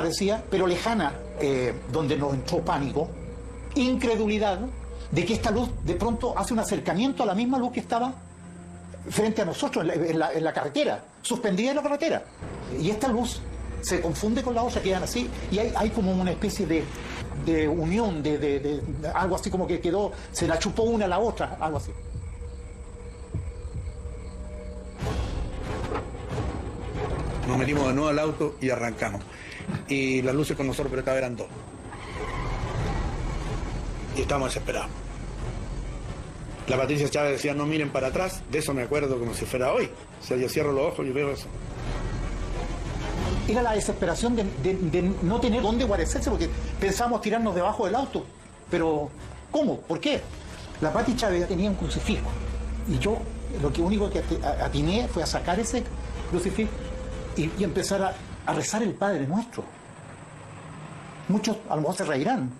parecía, pero lejana, donde nos entró pánico, incredulidad, de que esta luz de pronto hace un acercamiento a la misma luz que estaba frente a nosotros en la carretera, suspendida en la carretera. Y esta luz se confunde con la otra, quedan así, y hay como una especie de unión, de algo así como que quedó, se la chupó una a la otra, algo así. Nos metimos de nuevo al auto y arrancamos. Y las luces con nosotros, pero esta vez eran dos. Y estábamos desesperados. La Patricia Chávez decía, no miren para atrás. De eso me acuerdo como si fuera hoy. O sea, yo cierro los ojos y veo eso. Era la desesperación de no tener dónde guarecerse, porque pensábamos tirarnos debajo del auto. Pero, ¿cómo? ¿Por qué? La Pati Chávez tenía un crucifijo. Y yo, lo único que atiné fue a sacar ese crucifijo y empezar a rezar el Padre Nuestro. Muchos a lo mejor se reirán,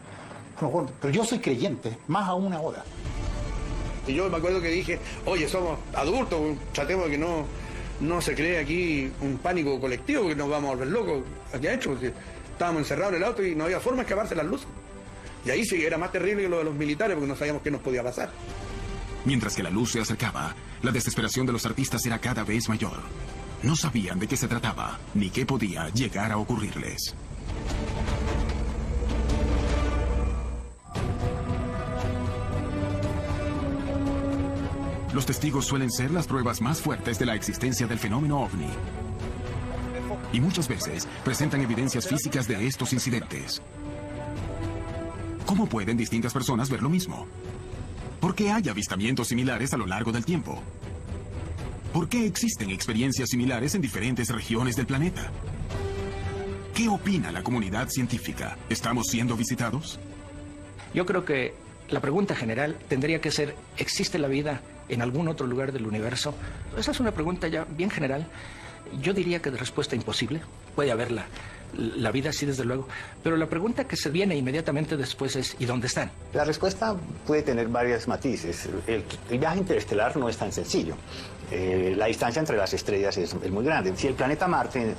pero yo soy creyente, más aún ahora. Y yo me acuerdo que dije, oye, somos adultos, tratemos de que no se cree aquí un pánico colectivo, porque nos vamos a volver locos. ¿Qué ha hecho? Porque estábamos encerrados en el auto y no había forma de escaparse las luces. Y ahí sí era más terrible que lo de los militares, porque no sabíamos qué nos podía pasar. Mientras que la luz se acercaba, la desesperación de los artistas era cada vez mayor. No sabían de qué se trataba, ni qué podía llegar a ocurrirles. Los testigos suelen ser las pruebas más fuertes de la existencia del fenómeno OVNI. Y muchas veces presentan evidencias físicas de estos incidentes. ¿Cómo pueden distintas personas ver lo mismo? ¿Por qué hay avistamientos similares a lo largo del tiempo? ¿Por qué existen experiencias similares en diferentes regiones del planeta? ¿Qué opina la comunidad científica? ¿Estamos siendo visitados? Yo creo que la pregunta general tendría que ser, ¿existe la vida en algún otro lugar del universo? Esa es una pregunta ya bien general. Yo diría que de respuesta imposible. Puede haberla. La vida sí, desde luego. Pero la pregunta que se viene inmediatamente después es, ¿y dónde están? La respuesta puede tener varios matices. El viaje interestelar no es tan sencillo. La distancia entre las estrellas es muy grande. Si el planeta Marte,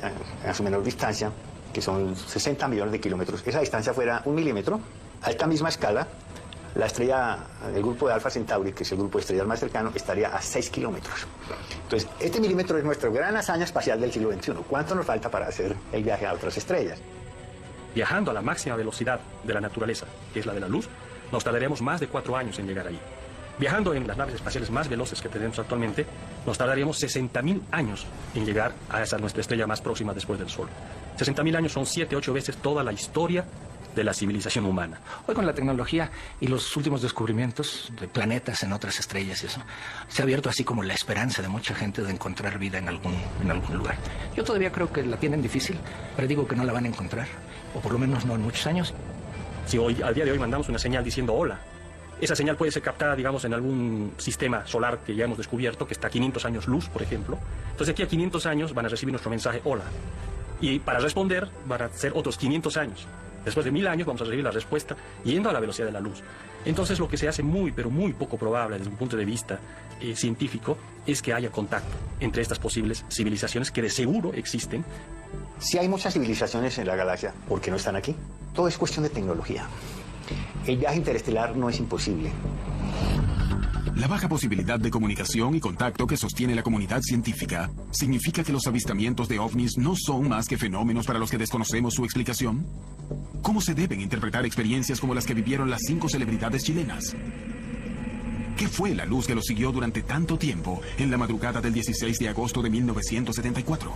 a su menor distancia, que son 60 millones de kilómetros, esa distancia fuera 1 milímetro, a esta misma escala, la estrella, el grupo de Alfa Centauri, que es el grupo de estrellas más cercano, estaría a 6 kilómetros. Entonces, este milímetro es nuestra gran hazaña espacial del siglo XXI. ¿Cuánto nos falta para hacer el viaje a otras estrellas? Viajando a la máxima velocidad de la naturaleza, que es la de la luz, nos tardaremos más de 4 años en llegar ahí. Viajando en las naves espaciales más veloces que tenemos actualmente, nos tardaríamos 60.000 años en llegar a esa nuestra estrella más próxima después del Sol. 60.000 años son 7, 8 veces toda la historia de la civilización humana. Hoy con la tecnología y los últimos descubrimientos de planetas en otras estrellas y eso, se ha abierto así como la esperanza de mucha gente de encontrar vida en algún lugar. Yo todavía creo que la tienen difícil, pero digo que no la van a encontrar, o por lo menos no en muchos años. Si hoy, al día de hoy, mandamos una señal diciendo hola, esa señal puede ser captada, digamos, en algún sistema solar que ya hemos descubierto, que está a 500 años luz, por ejemplo. Entonces, aquí a 500 años van a recibir nuestro mensaje hola. Y para responder van a ser otros 500 años. Después de 1000 años vamos a recibir la respuesta yendo a la velocidad de la luz. Entonces, lo que se hace muy, pero muy poco probable desde un punto de vista científico es que haya contacto entre estas posibles civilizaciones que de seguro existen. Si hay muchas civilizaciones en la galaxia, ¿por qué no están aquí? Todo es cuestión de tecnología. El viaje interestelar no es imposible. La baja posibilidad de comunicación y contacto que sostiene la comunidad científica significa que los avistamientos de ovnis no son más que fenómenos para los que desconocemos su explicación. ¿Cómo se deben interpretar experiencias como las que vivieron las 5 celebridades chilenas? ¿Qué fue la luz que los siguió durante tanto tiempo en la madrugada del 16 de agosto de 1974?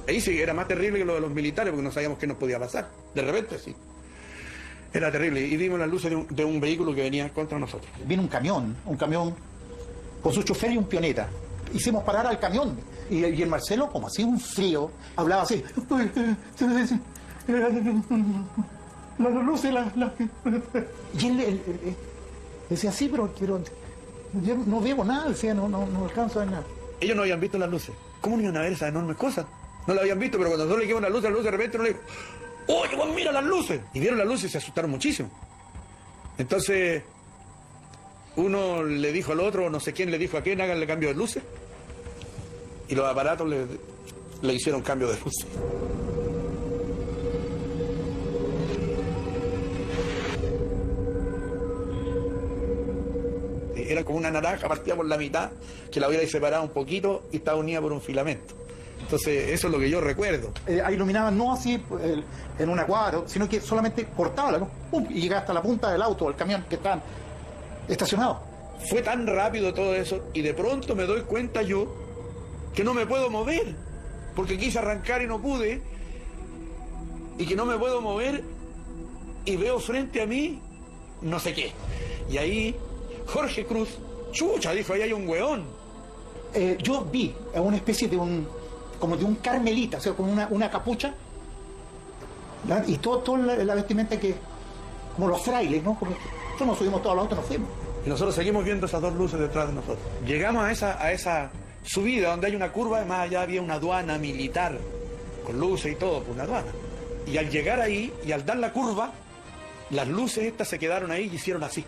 Ahí sí era más terrible que lo de los militares, porque no sabíamos qué nos podía pasar. De repente, sí. Era terrible. Y vimos las luces de un vehículo que venía contra nosotros. Vino un camión con su chofer y un pioneta. Hicimos parar al camión. Y el Marcelo, como hacía un frío, hablaba así. Las luces, Y él decía, sí, pero yo no veo nada, decía, no alcanzo a ver nada. Ellos no habían visto las luces. ¿Cómo no iban a ver esas enormes cosas? No las habían visto, pero cuando nosotros le dijimos las luces, de repente no le dijo, ¡oye, Juan, mira las luces! Y vieron las luces y se asustaron muchísimo. Entonces, uno le dijo al otro, no sé quién le dijo a quién, háganle cambio de luces. Y los aparatos le hicieron cambio de luces. era como una naranja, partía por la mitad, que la hubiera separado un poquito y estaba unida por un filamento. Entonces, eso es lo que yo recuerdo. Iluminaban no así en una cuadra, sino que solamente cortaba la luz, ¡pum! Y llegaba hasta la punta del auto o el camión que estaban estacionados. Fue tan rápido todo eso y de pronto me doy cuenta yo que no me puedo mover, porque quise arrancar y no pude, y que no me puedo mover y veo frente a mí no sé qué. Y ahí Jorge Cruz, chucha, dijo, ahí hay un hueón. Yo vi a una especie de como de un carmelita, o sea, como una capucha, ¿verdad? Y toda la vestimenta que, como los frailes, ¿no? Como, nosotros nos subimos todos al auto y nos fuimos. Y nosotros seguimos viendo esas dos luces detrás de nosotros. Llegamos a esa subida donde hay una curva, y más allá había una aduana militar, con luces y todo, pues una aduana. Y al llegar ahí, y al dar la curva, las luces estas se quedaron ahí y hicieron así.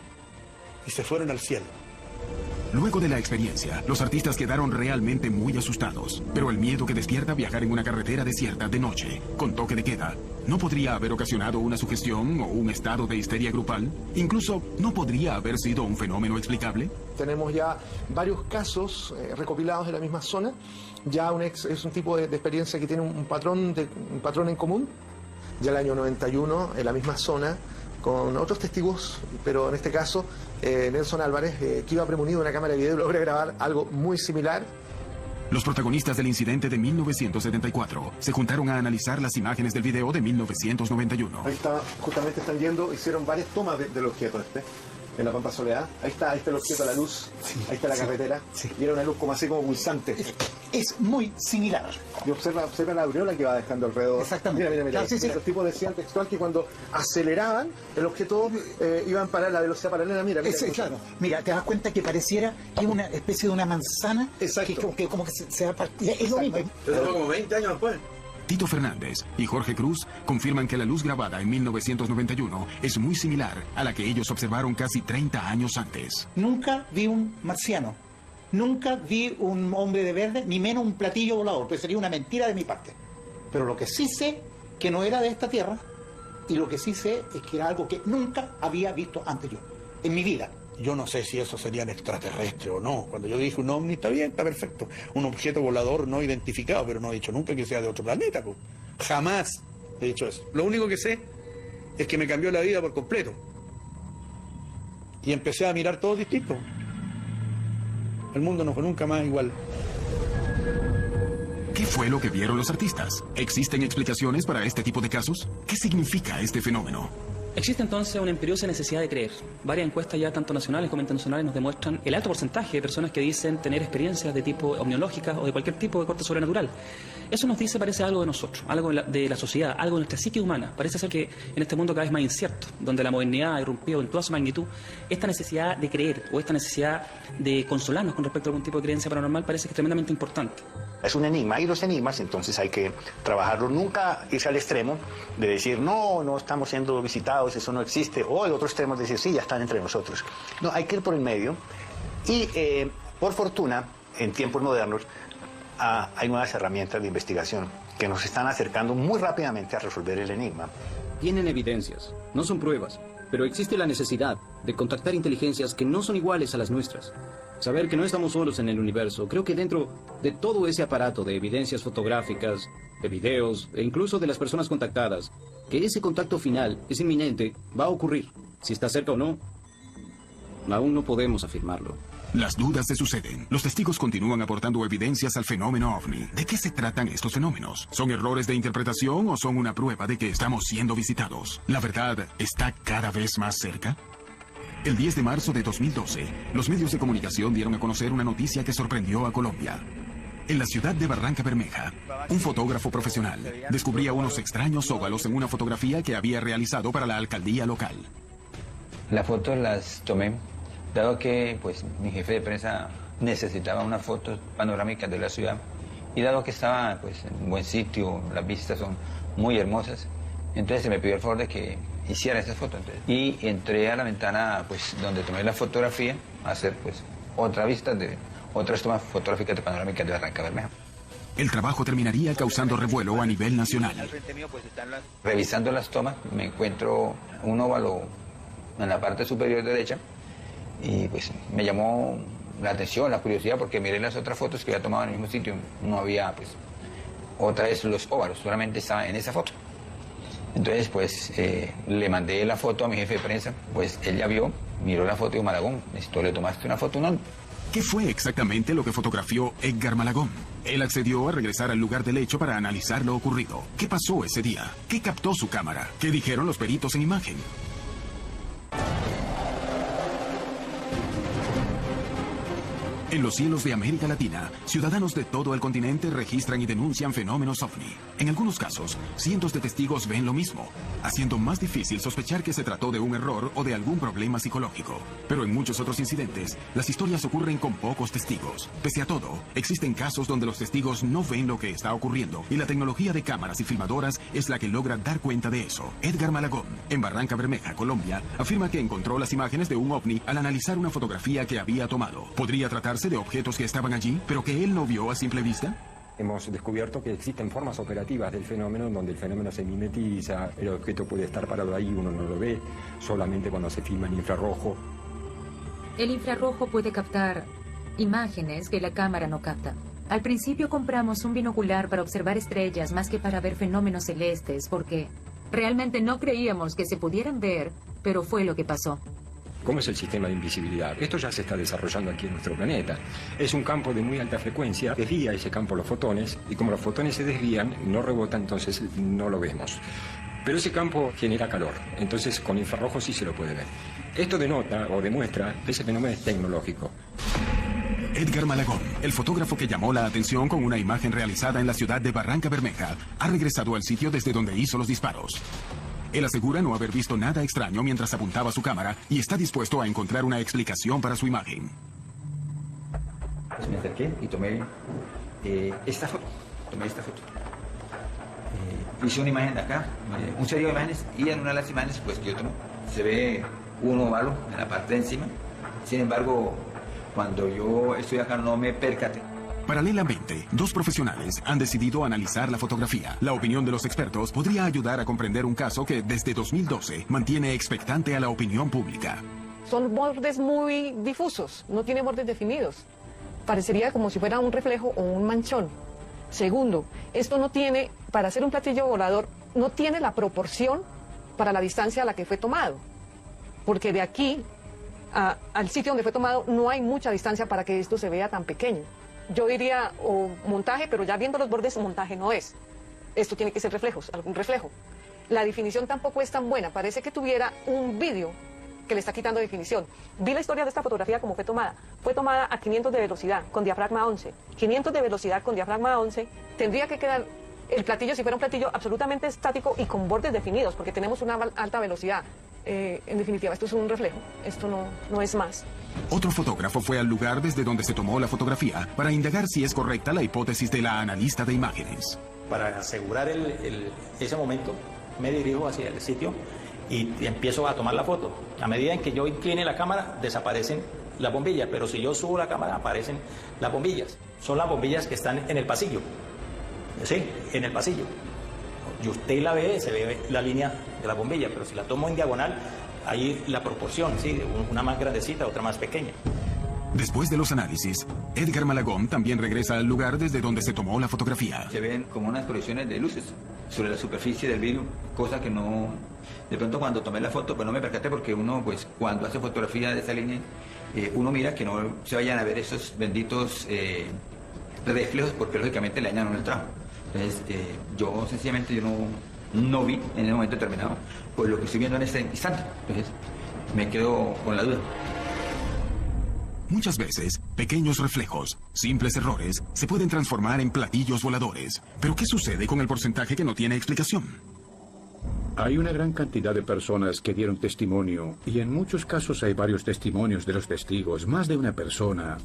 Y se fueron al cielo. Luego de la experiencia, los artistas quedaron realmente muy asustados. Pero el miedo que despierta viajar en una carretera desierta de noche, con toque de queda, ¿no podría haber ocasionado una sugestión o un estado de histeria grupal? Incluso, ¿no podría haber sido un fenómeno explicable? Tenemos ya varios casos recopilados en la misma zona. Ya es un tipo de experiencia que tiene un patrón en común. Ya el año 91, en la misma zona, con otros testigos, pero en este caso Nelson Álvarez, que iba premonido de una cámara de video, logra grabar algo muy similar. Los protagonistas del incidente de 1974 se juntaron a analizar las imágenes del video de 1991. Ahí está, justamente están yendo, hicieron varias tomas del objeto en la Pampa Soledad. Ahí está el objeto, la luz, ahí está la carretera, y era una luz como así como pulsante. Es muy similar. Y observa la aureola que va dejando alrededor. Exactamente. Mira. Claro, sí. Los tipos decían textual que cuando aceleraban, el objeto iba a la velocidad paralela. Mira. Claro. Mira, te das cuenta que pareciera que es una especie de una manzana. Exacto. Que como que se va a partir. Es lo mismo. Eso fue como 20 años después. Tito Fernández y Jorge Cruz confirman que la luz grabada en 1991 es muy similar a la que ellos observaron casi 30 años antes. Nunca vi un marciano. Nunca vi un hombre de verde, ni menos un platillo volador, pues sería una mentira de mi parte. Pero lo que sí sé, que no era de esta tierra, y lo que sí sé es que era algo que nunca había visto antes yo, en mi vida. Yo no sé si eso serían extraterrestres o no. Cuando yo dije un ovni, está bien, está perfecto. Un objeto volador no identificado, pero no he dicho nunca que sea de otro planeta. Pues. Jamás he dicho eso. Lo único que sé es que me cambió la vida por completo. Y empecé a mirar todo distinto. El mundo no fue nunca más igual. ¿Qué fue lo que vieron los artistas? ¿Existen explicaciones para este tipo de casos? ¿Qué significa este fenómeno? Existe entonces una imperiosa necesidad de creer. Varias encuestas ya tanto nacionales como internacionales nos demuestran el alto porcentaje de personas que dicen tener experiencias de tipo omniológicas o de cualquier tipo de corte sobrenatural. Eso nos dice, parece, algo de nosotros, algo de la sociedad, algo de nuestra psique humana. Parece ser que en este mundo cada vez más incierto, donde la modernidad ha irrumpido en toda su magnitud, esta necesidad de creer o esta necesidad de consolarnos con respecto a algún tipo de creencia paranormal parece que es tremendamente importante. Es un enigma, y los enigmas entonces hay que trabajarlos, nunca irse al extremo de decir no estamos siendo visitados, eso no existe, o el otro extremo es decir sí, ya están entre nosotros. No, hay que ir por el medio y por fortuna en tiempos modernos hay nuevas herramientas de investigación que nos están acercando muy rápidamente a resolver el enigma. Tienen evidencias, no son pruebas, pero existe la necesidad de contactar inteligencias que no son iguales a las nuestras. Saber que no estamos solos en el universo. Creo que dentro de todo ese aparato de evidencias fotográficas, de videos e incluso de las personas contactadas, que ese contacto final es inminente, va a ocurrir. Si está cerca o no, aún no podemos afirmarlo. Las dudas se suceden. Los testigos continúan aportando evidencias al fenómeno OVNI. ¿De qué se tratan estos fenómenos? ¿Son errores de interpretación o son una prueba de que estamos siendo visitados? ¿La verdad está cada vez más cerca? El 10 de marzo de 2012, los medios de comunicación dieron a conocer una noticia que sorprendió a Colombia. En la ciudad de Barranca Bermeja, un fotógrafo profesional descubría unos extraños óvalos en una fotografía que había realizado para la alcaldía local. Las fotos las tomé, dado que pues, mi jefe de prensa necesitaba unas fotos panorámicas de la ciudad, y dado que estaba pues, en un buen sitio, las vistas son muy hermosas, entonces se me pidió el favor de que hiciera esas fotos. Y entré a la ventana pues, donde tomé la fotografía a hacer pues, otras tomas fotográficas de panorámicas de Barranca Bermeja. El trabajo terminaría causando revuelo a nivel nacional. Revisando las tomas, me encuentro un óvalo en la parte superior derecha y pues me llamó la atención, la curiosidad, porque miré las otras fotos que había tomado en el mismo sitio, no había pues otra vez los óvalos, solamente estaba en esa foto. Entonces pues le mandé la foto a mi jefe de prensa, pues él ya vio, miró la foto y dijo: Malagón, ¿esto le tomaste una foto? No. ¿Qué fue exactamente lo que fotografió Edgar Malagón? Él accedió a regresar al lugar del hecho para analizar lo ocurrido. ¿Qué pasó ese día? ¿Qué captó su cámara? ¿Qué dijeron los peritos en imagen? En los cielos de América Latina, ciudadanos de todo el continente registran y denuncian fenómenos ovni. En algunos casos, cientos de testigos ven lo mismo, haciendo más difícil sospechar que se trató de un error o de algún problema psicológico. Pero en muchos otros incidentes, las historias ocurren con pocos testigos. Pese a todo, existen casos donde los testigos no ven lo que está ocurriendo y la tecnología de cámaras y filmadoras es la que logra dar cuenta de eso. Edgar Malagón, en Barranca Bermeja, Colombia, afirma que encontró las imágenes de un ovni al analizar una fotografía que había tomado. ¿Podría tratarse de objetos que estaban allí, pero que él no vio a simple vista? Hemos descubierto que existen formas operativas del fenómeno donde el fenómeno se mimetiza, el objeto puede estar parado ahí, uno no lo ve, solamente cuando se filma en infrarrojo. El infrarrojo puede captar imágenes que la cámara no capta. Al principio compramos un binocular para observar estrellas más que para ver fenómenos celestes, porque realmente no creíamos que se pudieran ver, pero fue lo que pasó. ¿Cómo es el sistema de invisibilidad? Esto ya se está desarrollando aquí en nuestro planeta. Es un campo de muy alta frecuencia, desvía ese campo los fotones, y como los fotones se desvían, no rebota, entonces no lo vemos. Pero ese campo genera calor, entonces con infrarrojo sí se lo puede ver. Esto denota o demuestra que ese fenómeno es tecnológico. Edgar Malagón, el fotógrafo que llamó la atención con una imagen realizada en la ciudad de Barranca Bermeja, ha regresado al sitio desde donde hizo los disparos. Él asegura no haber visto nada extraño mientras apuntaba su cámara y está dispuesto a encontrar una explicación para su imagen. Pues me acerqué y tomé esta foto. Hice una imagen de acá, un serie de imágenes, y en una de las imágenes pues, que yo tomé, se ve un óvalo en la parte de encima. Sin embargo, cuando yo estoy acá no me percaté. Paralelamente, dos profesionales han decidido analizar la fotografía. La opinión de los expertos podría ayudar a comprender un caso que desde 2012 mantiene expectante a la opinión pública. Son bordes muy difusos, no tiene bordes definidos. Parecería como si fuera un reflejo o un manchón. Segundo, esto no tiene, para hacer un platillo volador, no tiene la proporción para la distancia a la que fue tomado. Porque de aquí al sitio donde fue tomado no hay mucha distancia para que esto se vea tan pequeño. Yo diría o montaje, pero ya viendo los bordes, montaje no es. Esto tiene que ser reflejos, algún reflejo. La definición tampoco es tan buena, parece que tuviera un vídeo que le está quitando definición. Vi la historia de esta fotografía como fue tomada. Fue tomada a 500 de velocidad, con diafragma 11. 500 de velocidad con diafragma 11, tendría que quedar el platillo, si fuera un platillo absolutamente estático y con bordes definidos, porque tenemos una alta velocidad. En definitiva, esto es un reflejo, esto no es más. Otro fotógrafo fue al lugar desde donde se tomó la fotografía para indagar si es correcta la hipótesis de la analista de imágenes. Para asegurar ese momento, me dirijo hacia el sitio y empiezo a tomar la foto. A medida en que yo incline la cámara, desaparecen las bombillas, pero si yo subo la cámara, aparecen las bombillas. Son las bombillas que están en el pasillo. Sí, en el pasillo. Y usted la ve, se ve la línea de la bombilla, pero si la tomo en diagonal, ahí la proporción, sí, una más grandecita, otra más pequeña. Después de los análisis, Edgar Malagón también regresa al lugar desde donde se tomó la fotografía. Se ven como unas proyecciones de luces sobre la superficie del vidrio, cosa que no... De pronto cuando tomé la foto, pues no me percaté, porque uno, pues cuando hace fotografía de esa línea, uno mira que no se vayan a ver esos benditos reflejos, porque lógicamente le dañaron el trabajo. Entonces, yo sencillamente no vi en el momento determinado pues lo que estoy viendo en este instante. Entonces, me quedo con la duda. Muchas veces, pequeños reflejos, simples errores, se pueden transformar en platillos voladores. Pero ¿qué sucede con el porcentaje que no tiene explicación? Hay una gran cantidad de personas que dieron testimonio, y en muchos casos hay varios testimonios de los testigos. Más de una persona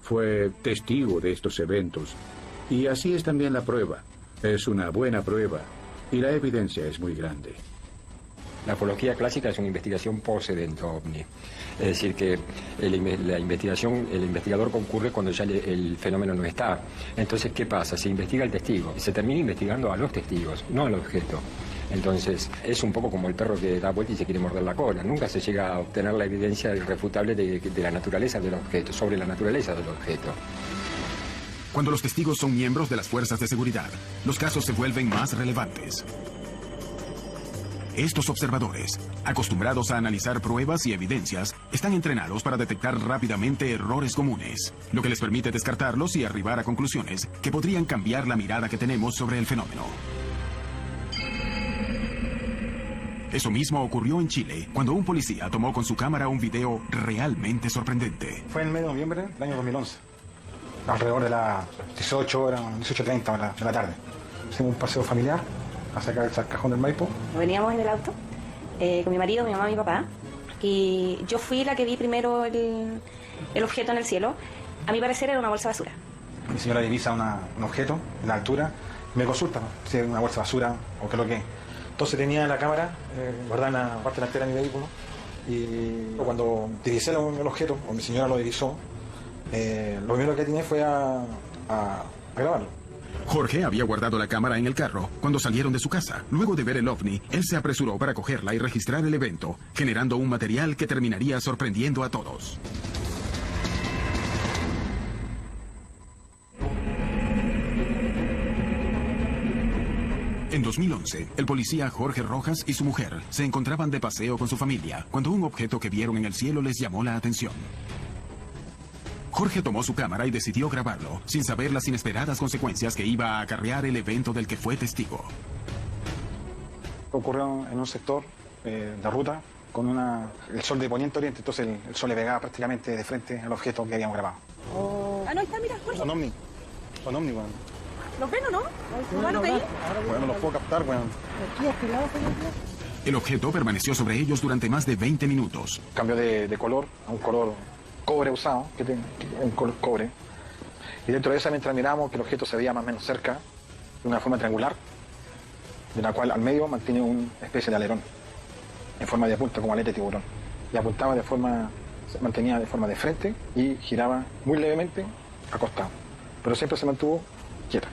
fue testigo de estos eventos. Y así es también la prueba. Es una buena prueba, y la evidencia es muy grande. La ufología clásica es una investigación post-evento ovni. Es decir, que la investigación, el investigador concurre cuando ya el fenómeno no está. Entonces, ¿qué pasa? Se investiga el testigo y se termina investigando a los testigos, no al objeto. Entonces, es un poco como el perro que da vuelta y se quiere morder la cola. Nunca se llega a obtener la evidencia irrefutable de la naturaleza del objeto, sobre la naturaleza del objeto. Cuando los testigos son miembros de las fuerzas de seguridad, los casos se vuelven más relevantes. Estos observadores, acostumbrados a analizar pruebas y evidencias, están entrenados para detectar rápidamente errores comunes, lo que les permite descartarlos y arribar a conclusiones que podrían cambiar la mirada que tenemos sobre el fenómeno. Eso mismo ocurrió en Chile, cuando un policía tomó con su cámara un video realmente sorprendente. Fue en el mes de noviembre del año 2011, alrededor de las 18 horas, 18:30 de la tarde. Hicimos un paseo familiar a sacar el cajón del Maipo. Veníamos en el auto con mi marido, mi mamá y mi papá, y yo fui la que vi primero el objeto en el cielo. A mi parecer era una bolsa de basura. Mi señora divisa un objeto en la altura y me consulta, ¿no?, si es una bolsa de basura o qué es lo que es. Entonces tenía la cámara guardada en la parte delantera de mi vehículo y cuando divisé el objeto, o mi señora lo divisó, lo primero que tenía fue a grabarlo. Jorge había guardado la cámara en el carro cuando salieron de su casa. Luego de ver el ovni, él se apresuró para cogerla y registrar el evento, generando un material que terminaría sorprendiendo a todos. En 2011, el policía Jorge Rojas y su mujer se encontraban de paseo con su familia cuando un objeto que vieron en el cielo les llamó la atención. Jorge tomó su cámara y decidió grabarlo, sin saber las inesperadas consecuencias que iba a acarrear el evento del que fue testigo. Ocurrió en un sector de ruta con el sol de poniente oriente, entonces el sol le pegaba prácticamente de frente al objeto que habíamos grabado. Ah, no, ahí está, mira, Jorge. Un ovni, bueno. ¿Los ven o no? ¿Los ahí? Bueno, los puedo captar, bueno. El objeto permaneció sobre ellos durante más de 20 minutos. Cambió de color a un color cobre usado, un color cobre. Y dentro de esa, mientras miramos que el objeto se veía más o menos cerca, de una forma triangular, de la cual al medio mantiene una especie de alerón, en forma de punta, como aleta de tiburón. Y apuntaba se mantenía de forma de frente y giraba muy levemente acostado. Pero siempre se mantuvo quieta,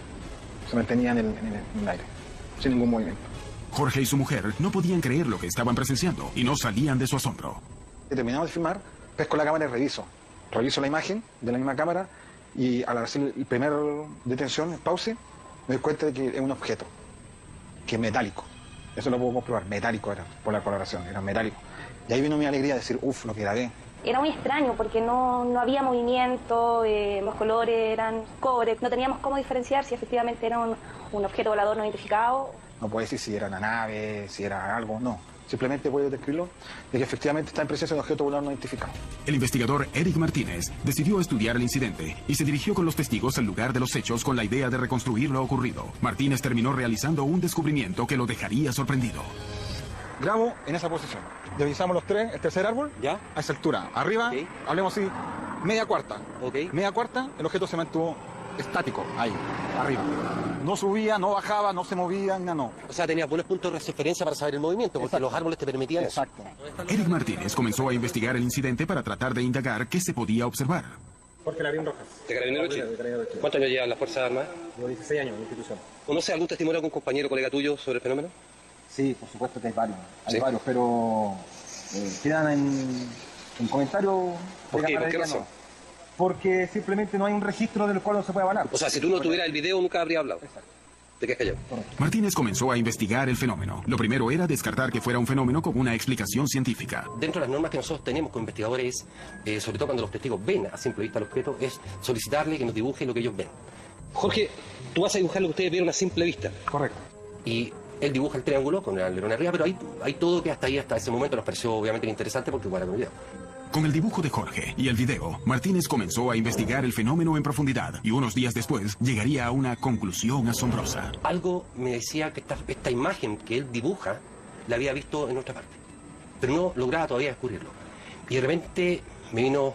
se mantenía en el aire, sin ningún movimiento. Jorge y su mujer no podían creer lo que estaban presenciando y no salían de su asombro. Terminamos de filmar, pesco la cámara y reviso la imagen de la misma cámara y al hacer el primer detención, pause, me doy cuenta de que es un objeto, que es metálico. Eso lo puedo comprobar, metálico era, por la coloración, era metálico. Y ahí vino mi alegría de decir, uff, lo que grabé. Era muy extraño porque no había movimiento, los colores eran cobre, no teníamos cómo diferenciar si efectivamente era un objeto volador no identificado. No puedo decir si era una nave, si era algo, no. Simplemente puedo describirlo de que efectivamente está en presencia de un objeto volador no identificado. El investigador Eric Martínez decidió estudiar el incidente y se dirigió con los testigos al lugar de los hechos con la idea de reconstruir lo ocurrido. Martínez terminó realizando un descubrimiento que lo dejaría sorprendido. Grabo en esa posición. Divisamos los tres, el tercer árbol, ¿ya? A esa altura. Arriba, hablemos así, media cuarta. Media cuarta, el objeto se mantuvo estático, ahí, arriba. No subía, no bajaba, no se movía, no. O sea, tenías buenos puntos de referencia para saber el movimiento, porque los árboles te permitían eso. Exacto. Eric Martínez comenzó a investigar el incidente para tratar de indagar qué se podía observar. Jorge Larín Rojas. ¿De Carabineros Chile? ¿Cuántos años llevan las Fuerzas Armadas? Llevo 16 años en la institución. ¿Conoce algún testimonio de algún compañero o colega tuyo sobre el fenómeno? Sí, por supuesto que hay varios. Hay varios, pero quedan en comentarios. ¿Por qué? ¿Por qué razón? Porque simplemente no hay un registro del cual no se puede avalar. O sea, si tú no tuvieras el video, nunca habría hablado. Exacto. ¿De qué es callado? Martínez comenzó a investigar el fenómeno. Lo primero era descartar que fuera un fenómeno con una explicación científica. Dentro de las normas que nosotros tenemos como investigadores, sobre todo cuando los testigos ven a simple vista el objeto, es solicitarle que nos dibuje lo que ellos ven. Jorge, tú vas a dibujar lo que ustedes vieron a simple vista. Correcto. Y él dibuja el triángulo con el alerón arriba, pero hay todo que hasta ese momento nos pareció obviamente interesante porque igual era un video. Con el dibujo de Jorge y el video, Martínez comenzó a investigar el fenómeno en profundidad y unos días después llegaría a una conclusión asombrosa. Algo me decía que esta imagen que él dibuja la había visto en otra parte, pero no lograba todavía descubrirlo. Y de repente me vino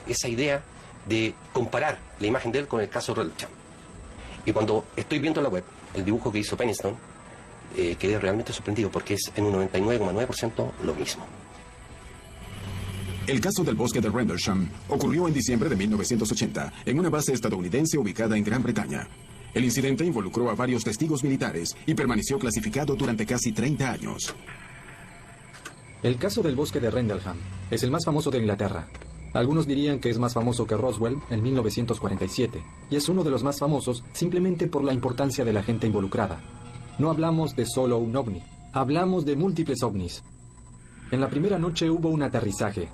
esa idea de comparar la imagen de él con el caso Red Champ. Y cuando estoy viendo en la web el dibujo que hizo Pennistone, quedé realmente sorprendido porque es en un 99,9% lo mismo. El caso del bosque de Rendlesham ocurrió en diciembre de 1980 en una base estadounidense ubicada en Gran Bretaña. El incidente involucró a varios testigos militares y permaneció clasificado durante casi 30 años. El caso del bosque de Rendlesham es el más famoso de Inglaterra. Algunos dirían que es más famoso que Roswell en 1947, y es uno de los más famosos simplemente por la importancia de la gente involucrada. No hablamos de solo un ovni, hablamos de múltiples ovnis. En la primera noche hubo un aterrizaje.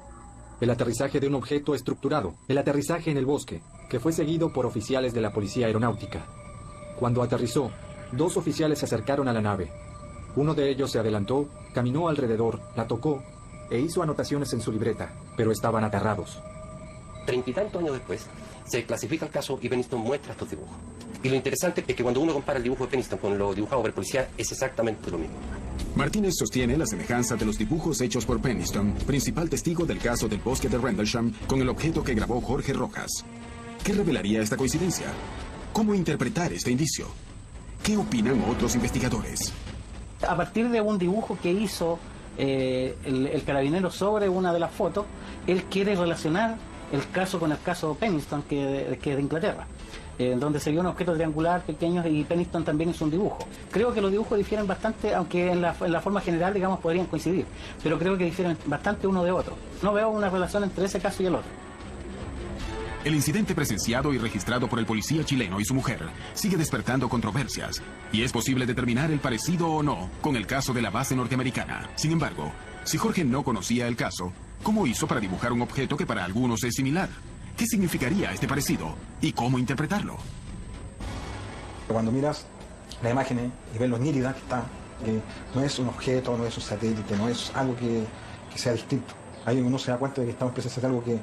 El aterrizaje de un objeto estructurado, el aterrizaje en el bosque, que fue seguido por oficiales de la Policía Aeronáutica. Cuando aterrizó, 2 oficiales se acercaron a la nave. Uno de ellos se adelantó, caminó alrededor, la tocó e hizo anotaciones en su libreta, pero estaban aterrados. 30 y tantos años después, se clasifica el caso y Penniston muestra estos dibujos. Y lo interesante es que cuando uno compara el dibujo de Penniston con lo dibujado por el policía, es exactamente lo mismo. Martínez sostiene la semejanza de los dibujos hechos por Penniston, principal testigo del caso del bosque de Rendlesham, con el objeto que grabó Jorge Rojas. ¿Qué revelaría esta coincidencia? ¿Cómo interpretar este indicio? ¿Qué opinan otros investigadores? A partir de un dibujo que hizo el carabinero sobre una de las fotos, él quiere relacionar el caso con el caso Penniston, que es de Inglaterra, donde se vio un objeto triangular pequeño y Penniston también hizo un dibujo. Creo que los dibujos difieren bastante, aunque en la forma general, digamos, podrían coincidir, pero creo que difieren bastante uno de otro. No veo una relación entre ese caso y el otro. El incidente presenciado y registrado por el policía chileno y su mujer sigue despertando controversias, y es posible determinar el parecido o no con el caso de la base norteamericana. Sin embargo, si Jorge no conocía el caso, ¿cómo hizo para dibujar un objeto que para algunos es similar? ¿Qué significaría este parecido y cómo interpretarlo? Cuando miras las imágenes y ves lo nítida que está, que no es un objeto, no es un satélite, no es algo que sea distinto. Ahí uno se da cuenta de que estamos presencia de algo que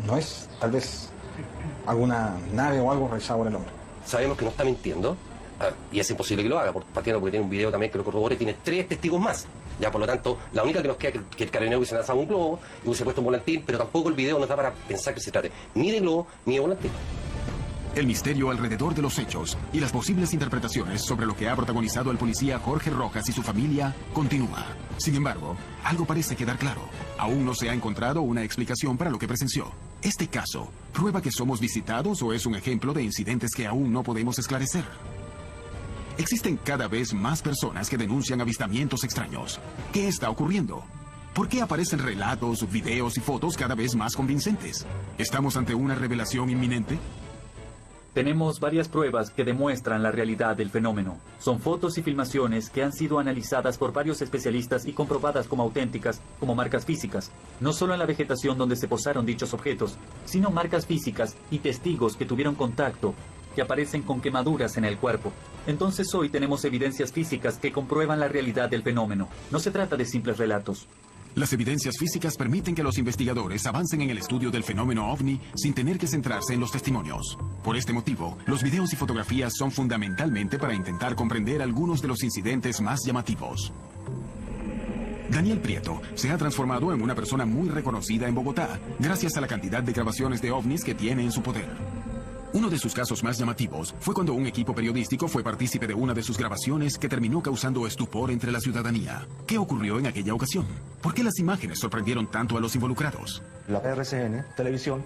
no es, tal vez, alguna nave o algo realizado por el hombre. Sabemos que no está mintiendo, y es imposible que lo haga, partiendo porque tiene un video también que lo corrobora y tiene 3 testigos más. Ya, por lo tanto, la única que nos queda es que el carabinero hubiese lanzado un globo y hubiese puesto un volantín, pero tampoco el video nos da para pensar que se trate ni de globo ni de volantín. El misterio alrededor de los hechos y las posibles interpretaciones sobre lo que ha protagonizado el policía Jorge Rojas y su familia continúa. Sin embargo, algo parece quedar claro. Aún no se ha encontrado una explicación para lo que presenció. ¿Este caso prueba que somos visitados o es un ejemplo de incidentes que aún no podemos esclarecer? Existen cada vez más personas que denuncian avistamientos extraños. ¿Qué está ocurriendo? ¿Por qué aparecen relatos, videos y fotos cada vez más convincentes? ¿Estamos ante una revelación inminente? Tenemos varias pruebas que demuestran la realidad del fenómeno. Son fotos y filmaciones que han sido analizadas por varios especialistas y comprobadas como auténticas, como marcas físicas. No solo en la vegetación donde se posaron dichos objetos, sino marcas físicas y testigos que tuvieron contacto, que aparecen con quemaduras en el cuerpo. Entonces hoy tenemos evidencias físicas que comprueban la realidad del fenómeno. No se trata de simples relatos. Las evidencias físicas permiten que los investigadores avancen en el estudio del fenómeno ovni sin tener que centrarse en los testimonios. Por este motivo, los videos y fotografías son fundamentalmente para intentar comprender algunos de los incidentes más llamativos. Daniel Prieto se ha transformado en una persona muy reconocida en Bogotá, gracias a la cantidad de grabaciones de ovnis que tiene en su poder. Uno de sus casos más llamativos fue cuando un equipo periodístico fue partícipe de una de sus grabaciones que terminó causando estupor entre la ciudadanía. ¿Qué ocurrió en aquella ocasión? ¿Por qué las imágenes sorprendieron tanto a los involucrados? La RCN Televisión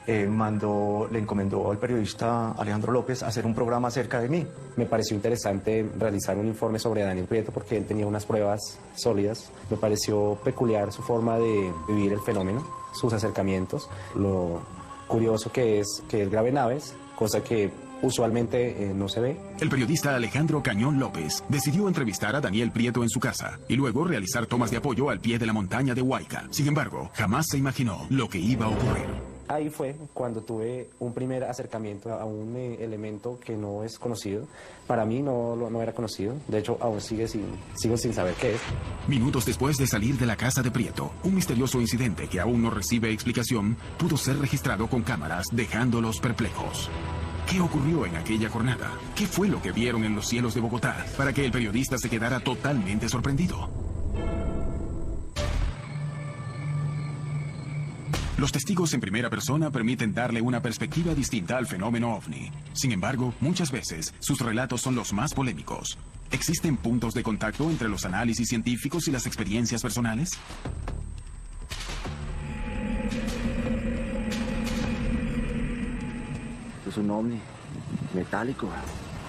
le encomendó al periodista Alejandro López hacer un programa acerca de mí. Me pareció interesante realizar un informe sobre Daniel Prieto porque él tenía unas pruebas sólidas. Me pareció peculiar su forma de vivir el fenómeno, sus acercamientos, lo curioso que es que él grabe naves, cosa que usualmente no se ve. El periodista Alejandro Cañón López decidió entrevistar a Daniel Prieto en su casa y luego realizar tomas de apoyo al pie de la montaña de Huayca. Sin embargo, jamás se imaginó lo que iba a ocurrir. Ahí fue cuando tuve un primer acercamiento a un elemento que no es conocido. Para mí no era conocido. De hecho, aún sigo sin saber qué es. Minutos después de salir de la casa de Prieto, un misterioso incidente que aún no recibe explicación pudo ser registrado con cámaras, dejándolos perplejos. ¿Qué ocurrió en aquella jornada? ¿Qué fue lo que vieron en los cielos de Bogotá para que el periodista se quedara totalmente sorprendido? Los testigos en primera persona permiten darle una perspectiva distinta al fenómeno ovni. Sin embargo, muchas veces sus relatos son los más polémicos. ¿Existen puntos de contacto entre los análisis científicos y las experiencias personales? Es un ovni. Metálico.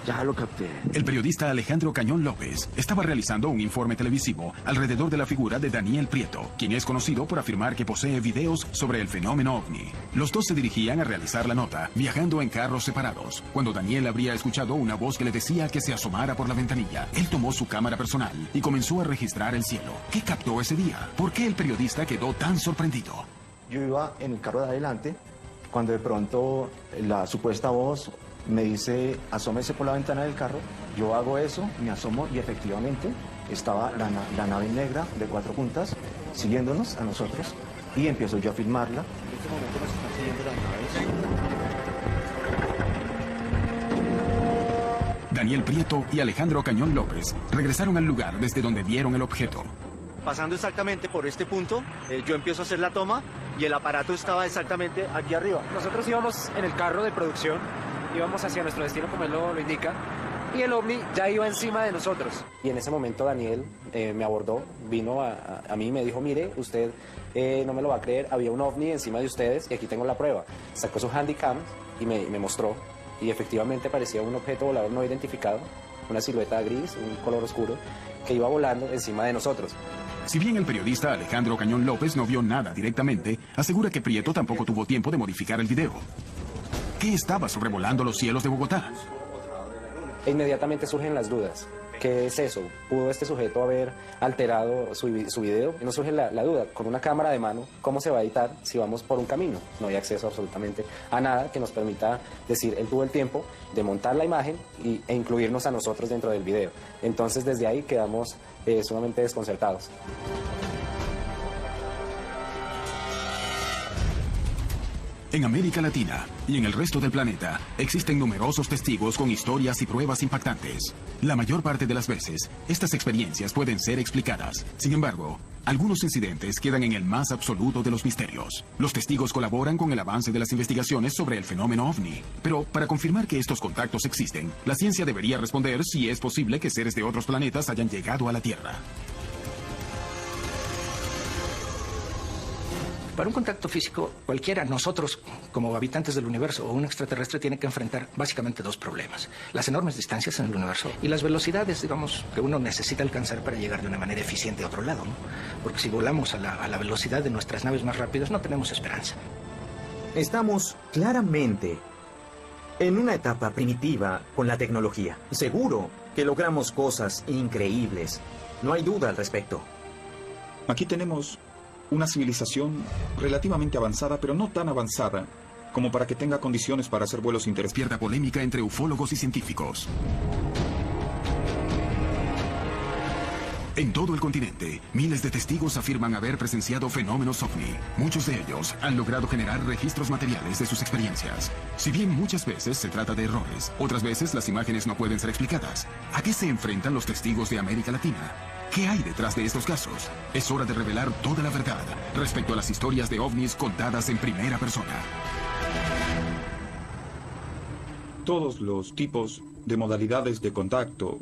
Ya lo capté. El periodista Alejandro Cañón López estaba realizando un informe televisivo alrededor de la figura de Daniel Prieto, quien es conocido por afirmar que posee videos sobre el fenómeno ovni. Los dos se dirigían a realizar la nota, viajando en carros separados, cuando Daniel habría escuchado una voz que le decía que se asomara por la ventanilla. Él tomó su cámara personal y comenzó a registrar el cielo. ¿Qué captó ese día? ¿Por qué el periodista quedó tan sorprendido? Yo iba en el carro de adelante, cuando de pronto la supuesta voz me dice, asómese por la ventana del carro. Yo hago eso, me asomo y efectivamente estaba la nave negra de 4 puntas siguiéndonos a nosotros y empiezo yo a filmarla. En este momento nos están siguiendo las naves. Daniel Prieto y Alejandro Cañón López regresaron al lugar desde donde vieron el objeto. Pasando exactamente por este punto, yo empiezo a hacer la toma y el aparato estaba exactamente aquí arriba. Nosotros íbamos en el carro de producción, íbamos hacia nuestro destino como él lo indica, y el ovni ya iba encima de nosotros. Y en ese momento Daniel me abordó, vino a mí y me dijo, mire, usted no me lo va a creer, había un ovni encima de ustedes y aquí tengo la prueba. Sacó su handycam y me mostró, y efectivamente parecía un objeto volador no identificado, una silueta gris, un color oscuro, que iba volando encima de nosotros. Si bien el periodista Alejandro Cañón López no vio nada directamente, asegura que Prieto tampoco tuvo tiempo de modificar el video. ¿Qué estaba sobrevolando los cielos de Bogotá? E inmediatamente surgen las dudas. ¿Qué es eso? ¿Pudo este sujeto haber alterado su video? Y nos surge la duda, con una cámara de mano, ¿cómo se va a editar si vamos por un camino? No hay acceso absolutamente a nada que nos permita decir, él tuvo el tiempo de montar la imagen e incluirnos a nosotros dentro del video. Entonces desde ahí quedamos sumamente desconcertados. En América Latina y en el resto del planeta existen numerosos testigos con historias y pruebas impactantes. La mayor parte de las veces, estas experiencias pueden ser explicadas. Sin embargo, algunos incidentes quedan en el más absoluto de los misterios. Los testigos colaboran con el avance de las investigaciones sobre el fenómeno ovni. Pero para confirmar que estos contactos existen, la ciencia debería responder si es posible que seres de otros planetas hayan llegado a la Tierra. Para un contacto físico, cualquiera, nosotros como habitantes del universo o un extraterrestre, tiene que enfrentar básicamente 2 problemas. Las enormes distancias en el universo y las velocidades, digamos, que uno necesita alcanzar para llegar de una manera eficiente a otro lado, ¿no? Porque si volamos a la velocidad de nuestras naves más rápidas, no tenemos esperanza. Estamos claramente en una etapa primitiva con la tecnología. Seguro que logramos cosas increíbles. No hay duda al respecto. Aquí tenemos una civilización relativamente avanzada, pero no tan avanzada como para que tenga condiciones para hacer vuelos interesantes. Despierta polémica entre ufólogos y científicos. En todo el continente, miles de testigos afirman haber presenciado fenómenos ovni. Muchos de ellos han logrado generar registros materiales de sus experiencias. Si bien muchas veces se trata de errores, otras veces las imágenes no pueden ser explicadas. ¿A qué se enfrentan los testigos de América Latina? ¿Qué hay detrás de estos casos? Es hora de revelar toda la verdad respecto a las historias de ovnis contadas en primera persona. Todos los tipos de modalidades de contacto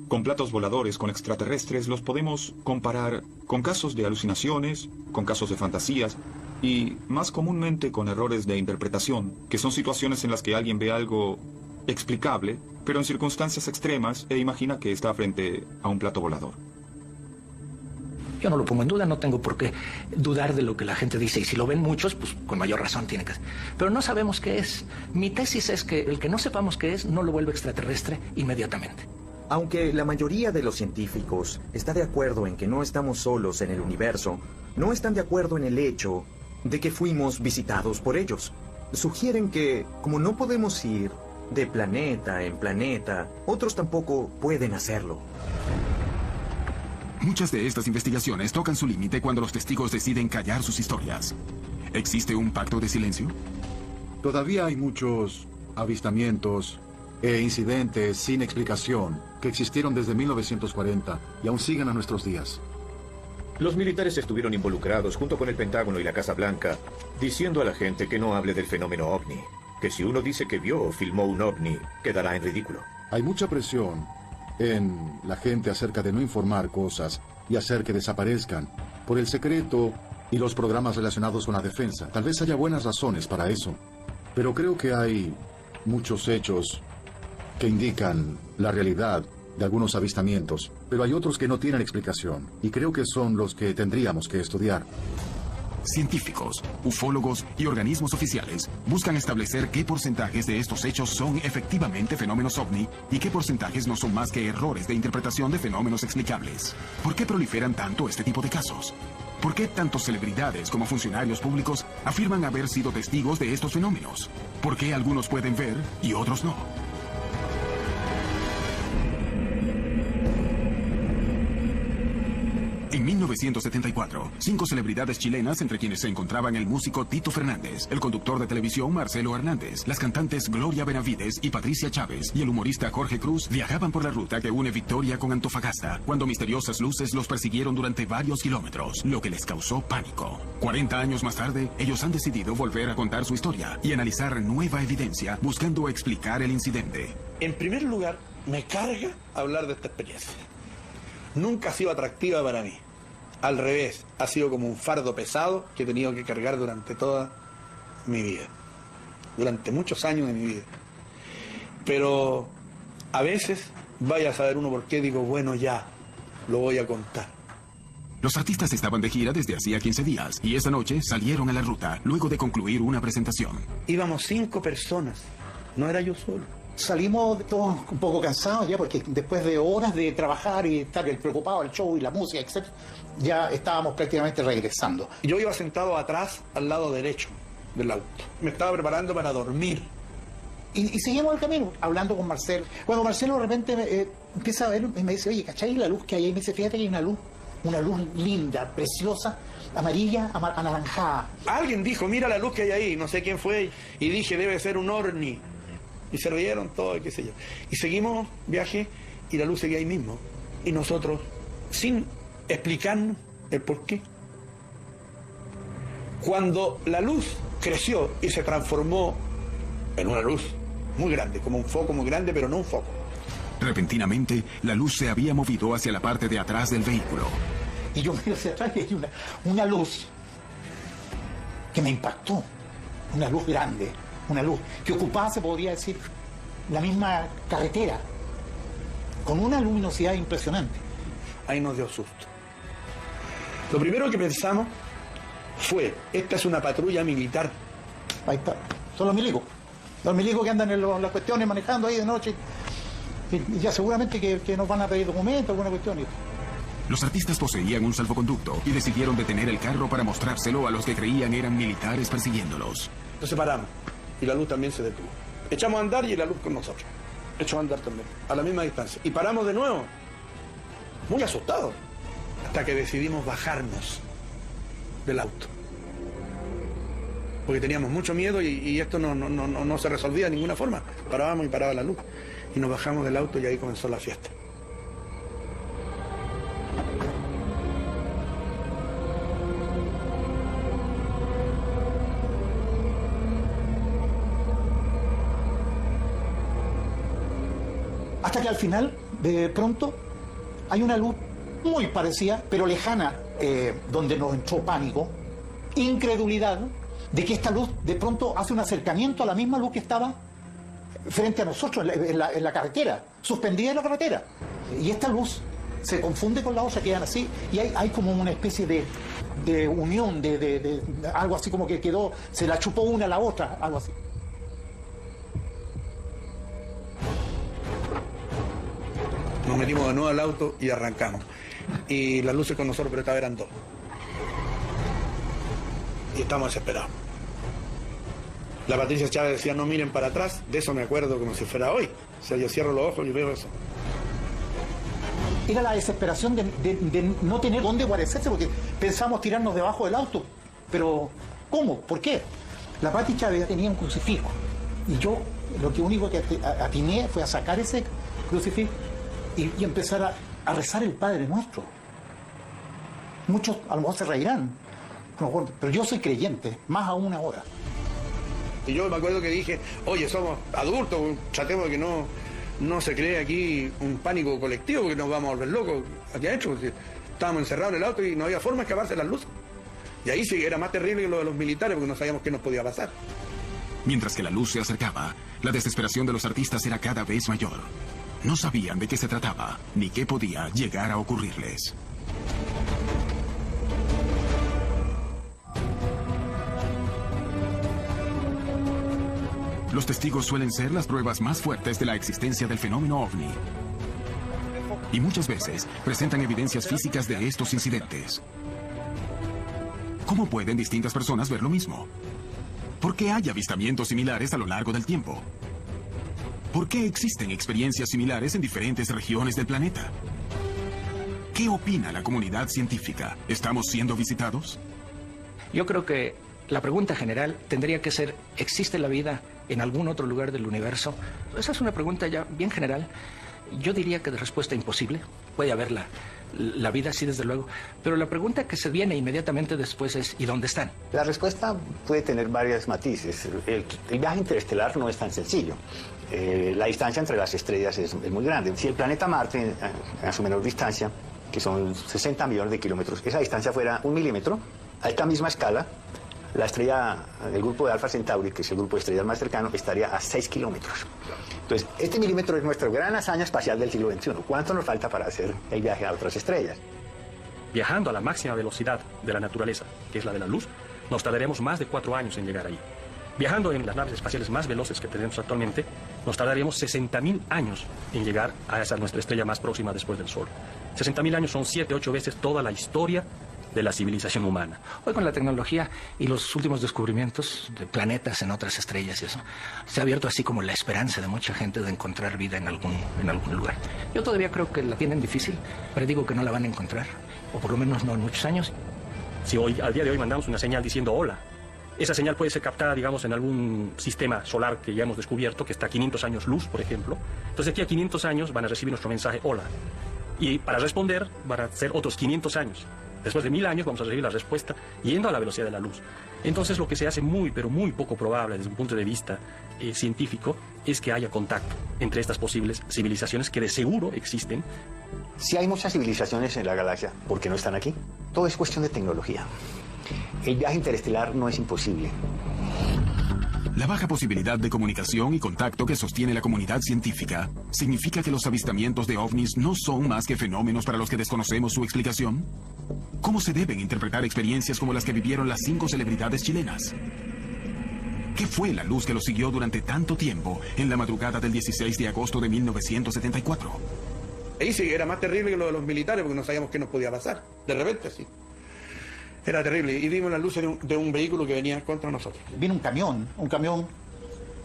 con platos voladores, con extraterrestres, los podemos comparar con casos de alucinaciones, con casos de fantasías y más comúnmente con errores de interpretación, que son situaciones en las que alguien ve algo explicable, pero en circunstancias extremas e imagina que está frente a un plato volador. Yo no lo pongo en duda, no tengo por qué dudar de lo que la gente dice. Y si lo ven muchos, pues con mayor razón tiene que ser. Pero no sabemos qué es. Mi tesis es que el que no sepamos qué es no lo vuelve extraterrestre inmediatamente. Aunque la mayoría de los científicos está de acuerdo en que no estamos solos en el universo, no están de acuerdo en el hecho de que fuimos visitados por ellos. Sugieren que, como no podemos ir de planeta en planeta, otros tampoco pueden hacerlo. Muchas de estas investigaciones tocan su límite cuando los testigos deciden callar sus historias. ¿Existe un pacto de silencio? Todavía hay muchos avistamientos e incidentes sin explicación que existieron desde 1940 y aún siguen a nuestros días. Los militares estuvieron involucrados junto con el Pentágono y la Casa Blanca, diciendo a la gente que no hable del fenómeno ovni, que si uno dice que vio o filmó un ovni, quedará en ridículo. Hay mucha presión en la gente acerca de no informar cosas y hacer que desaparezcan por el secreto y los programas relacionados con la defensa. Tal vez haya buenas razones para eso, pero creo que hay muchos hechos que indican la realidad de algunos avistamientos, pero hay otros que no tienen explicación, y creo que son los que tendríamos que estudiar. Científicos, ufólogos y organismos oficiales buscan establecer qué porcentajes de estos hechos son efectivamente fenómenos ovni y qué porcentajes no son más que errores de interpretación de fenómenos explicables. ¿Por qué proliferan tanto este tipo de casos? ¿Por qué tanto celebridades como funcionarios públicos afirman haber sido testigos de estos fenómenos? ¿Por qué algunos pueden ver y otros no? En 1974, 5 celebridades chilenas, entre quienes se encontraban el músico Tito Fernández, el conductor de televisión Marcelo Hernández, las cantantes Gloria Benavides y Patricia Chávez y el humorista Jorge Cruz, viajaban por la ruta que une Victoria con Antofagasta, cuando misteriosas luces los persiguieron durante varios kilómetros, lo que les causó pánico. 40 años más tarde, ellos han decidido volver a contar su historia y analizar nueva evidencia, buscando explicar el incidente. En primer lugar, me carga hablar de esta experiencia. Nunca ha sido atractiva para mí. Al revés, ha sido como un fardo pesado que he tenido que cargar durante toda mi vida. Durante muchos años de mi vida. Pero a veces, vaya a saber uno por qué digo, bueno, ya, lo voy a contar. Los artistas estaban de gira desde hacía 15 días y esa noche salieron a la ruta, luego de concluir una presentación. Íbamos 5 personas, no era yo solo. Salimos todos un poco cansados ya, porque después de horas de trabajar y estar preocupado el show y la música, etc., ya estábamos prácticamente regresando. Yo iba sentado atrás, al lado derecho del auto. Me estaba preparando para dormir. Y seguimos el camino, hablando con Marcelo. Cuando Marcelo de repente empieza a ver y me dice, oye, ¿cachai la luz que hay ahí? Me dice, fíjate que hay una luz linda, preciosa, amarilla, anaranjada. Alguien dijo, mira la luz que hay ahí, no sé quién fue, y dije, debe ser un ovni. Y se rieron todo, qué sé yo. Y seguimos viaje y la luz seguía ahí mismo. Y nosotros, sin explicarnos el por qué. Cuando la luz creció y se transformó en una luz muy grande, como un foco muy grande, pero no un foco. Repentinamente, la luz se había movido hacia la parte de atrás del vehículo. Y yo miro hacia atrás y hay una luz que me impactó. Una luz grande. Una luz que ocupaba, se podría decir, la misma carretera, con una luminosidad impresionante. Ahí nos dio susto. Lo primero que pensamos fue, esta es una patrulla militar. Ahí está, son los milicos que andan en las cuestiones manejando ahí de noche. Y ya seguramente que nos van a pedir documentos, alguna cuestión. Los artistas poseían un salvoconducto y decidieron detener el carro para mostrárselo a los que creían eran militares persiguiéndolos. Nos separamos. Y la luz también se detuvo. Echamos a andar y la luz con nosotros. Echó a andar también, a la misma distancia. Y paramos de nuevo, muy asustados, hasta que decidimos bajarnos del auto. Porque teníamos mucho miedo y esto no se resolvía de ninguna forma. Parábamos y paraba la luz. Y nos bajamos del auto y ahí comenzó la fiesta. Hasta que al final, de pronto, hay una luz muy parecida, pero lejana, donde nos entró pánico, incredulidad, de que esta luz de pronto hace un acercamiento a la misma luz que estaba frente a nosotros en la carretera, suspendida en la carretera. Y esta luz se confunde con la otra, quedan así, y hay como una especie de unión, de algo así como que quedó, se la chupó una a la otra, algo así. Nos metimos de nuevo al auto y arrancamos. Y las luces con nosotros, pero esta vez eran 2. Y estamos desesperados. La Patricia Chávez decía, no miren para atrás. De eso me acuerdo como si fuera hoy. O sea, yo cierro los ojos y veo eso. Era la desesperación de no tener dónde guarecerse, porque pensamos tirarnos debajo del auto. Pero, ¿cómo? ¿Por qué? La Pati Chávez tenía un crucifijo. Y yo, lo único que atiné fue a sacar ese crucifijo y empezar a rezar el Padre Nuestro. Muchos a lo mejor se reirán, pero yo soy creyente, más aún ahora. Y yo me acuerdo que dije, oye, somos adultos, tratemos de que no se cree aquí un pánico colectivo, porque nos vamos a volver locos aquí adentro, porque estábamos encerrados en el auto y no había forma de escaparse las luces. Y ahí sí era más terrible que lo de los militares, porque no sabíamos qué nos podía pasar. Mientras que la luz se acercaba, la desesperación de los artistas era cada vez mayor. No sabían de qué se trataba, ni qué podía llegar a ocurrirles. Los testigos suelen ser las pruebas más fuertes de la existencia del fenómeno ovni. Y muchas veces presentan evidencias físicas de estos incidentes. ¿Cómo pueden distintas personas ver lo mismo? ¿Por qué hay avistamientos similares a lo largo del tiempo? ¿Por qué existen experiencias similares en diferentes regiones del planeta? ¿Qué opina la comunidad científica? ¿Estamos siendo visitados? Yo creo que la pregunta general tendría que ser, ¿existe la vida en algún otro lugar del universo? Esa es una pregunta ya bien general. Yo diría que de respuesta imposible. Puede haber la vida, sí, desde luego. Pero la pregunta que se viene inmediatamente después es, ¿y dónde están? La respuesta puede tener varios matices. El viaje interestelar no es tan sencillo. La distancia entre las estrellas es muy grande. Si el planeta Marte, a su menor distancia, que son 60 millones de kilómetros, esa distancia fuera 1 milímetro, a esta misma escala, la estrella, el grupo de Alfa Centauri, que es el grupo de estrellas más cercano, estaría a 6 kilómetros. Entonces, este milímetro es nuestra gran hazaña espacial del siglo XXI. ¿Cuánto nos falta para hacer el viaje a otras estrellas? Viajando a la máxima velocidad de la naturaleza, que es la de la luz, nos tardaremos más de 4 años en llegar ahí. Viajando en las naves espaciales más veloces que tenemos actualmente, nos tardaríamos 60.000 años en llegar a esa nuestra estrella más próxima después del Sol. 60.000 años son 7, 8 veces toda la historia de la civilización humana. Hoy con la tecnología y los últimos descubrimientos de planetas en otras estrellas y eso, se ha abierto así como la esperanza de mucha gente de encontrar vida en algún lugar. Yo todavía creo que la tienen difícil, pero digo que no la van a encontrar, o por lo menos no en muchos años. Si hoy, al día de hoy, mandamos una señal diciendo hola, esa señal puede ser captada, digamos, en algún sistema solar que ya hemos descubierto, que está a 500 años luz, por ejemplo. Entonces, aquí a 500 años van a recibir nuestro mensaje hola. Y para responder van a ser otros 500 años. Después de 1000 años vamos a recibir la respuesta yendo a la velocidad de la luz. Entonces, lo que se hace muy, pero muy poco probable desde un punto de vista científico es que haya contacto entre estas posibles civilizaciones que de seguro existen. Si hay muchas civilizaciones en la galaxia, ¿por qué no están aquí? Todo es cuestión de tecnología. El viaje interestelar no es imposible. La baja posibilidad de comunicación y contacto que sostiene la comunidad científica significa que los avistamientos de ovnis no son más que fenómenos para los que desconocemos su explicación. ¿Cómo se deben interpretar experiencias como las que vivieron las 5 celebridades chilenas? ¿Qué fue la luz que los siguió durante tanto tiempo en la madrugada del 16 de agosto de 1974? Ahí sí era más terrible que lo de los militares porque no sabíamos qué nos podía pasar. De repente, sí. Era terrible. Y vimos las luces de un vehículo que venía contra nosotros. Vino un camión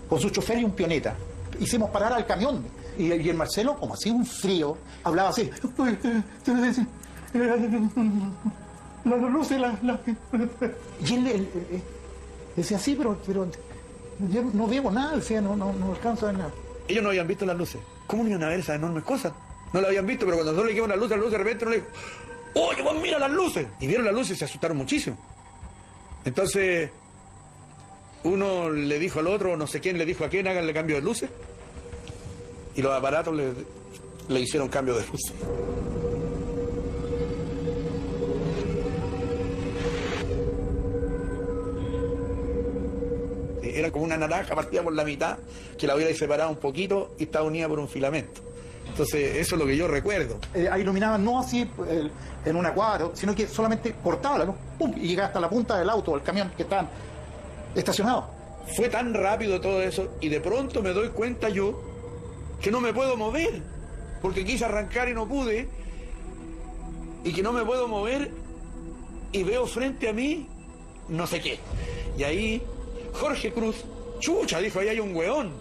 con su chofer y un pioneta. Hicimos parar al camión. Y el Marcelo, como hacía un frío, hablaba así. Las luces, Y él decía, sí, pero yo no veo nada, decía, no alcanzo a ver nada. Ellos no habían visto las luces. ¿Cómo no iban a ver esas enormes cosas? No las habían visto, pero cuando nosotros le dijimos las luces, de repente no le dijo, ¡oye, vos mira las luces! Y vieron las luces y se asustaron muchísimo. Entonces, uno le dijo al otro, no sé quién le dijo a quién, háganle cambio de luces. Y los aparatos le hicieron cambio de luces. Era como una naranja partida por la mitad, que la hubiera separado un poquito y estaba unida por un filamento. Entonces, eso es lo que yo recuerdo. Iluminaban no así en una cuadra, sino que solamente cortaba la luz, ¡pum! Y llegaba hasta la punta del auto o el camión que estaban estacionados. Fue tan rápido todo eso y de pronto me doy cuenta yo que no me puedo mover, porque quise arrancar y no pude, y que no me puedo mover y veo frente a mí no sé qué. Y ahí Jorge Cruz, chucha, dijo, ahí hay un hueón.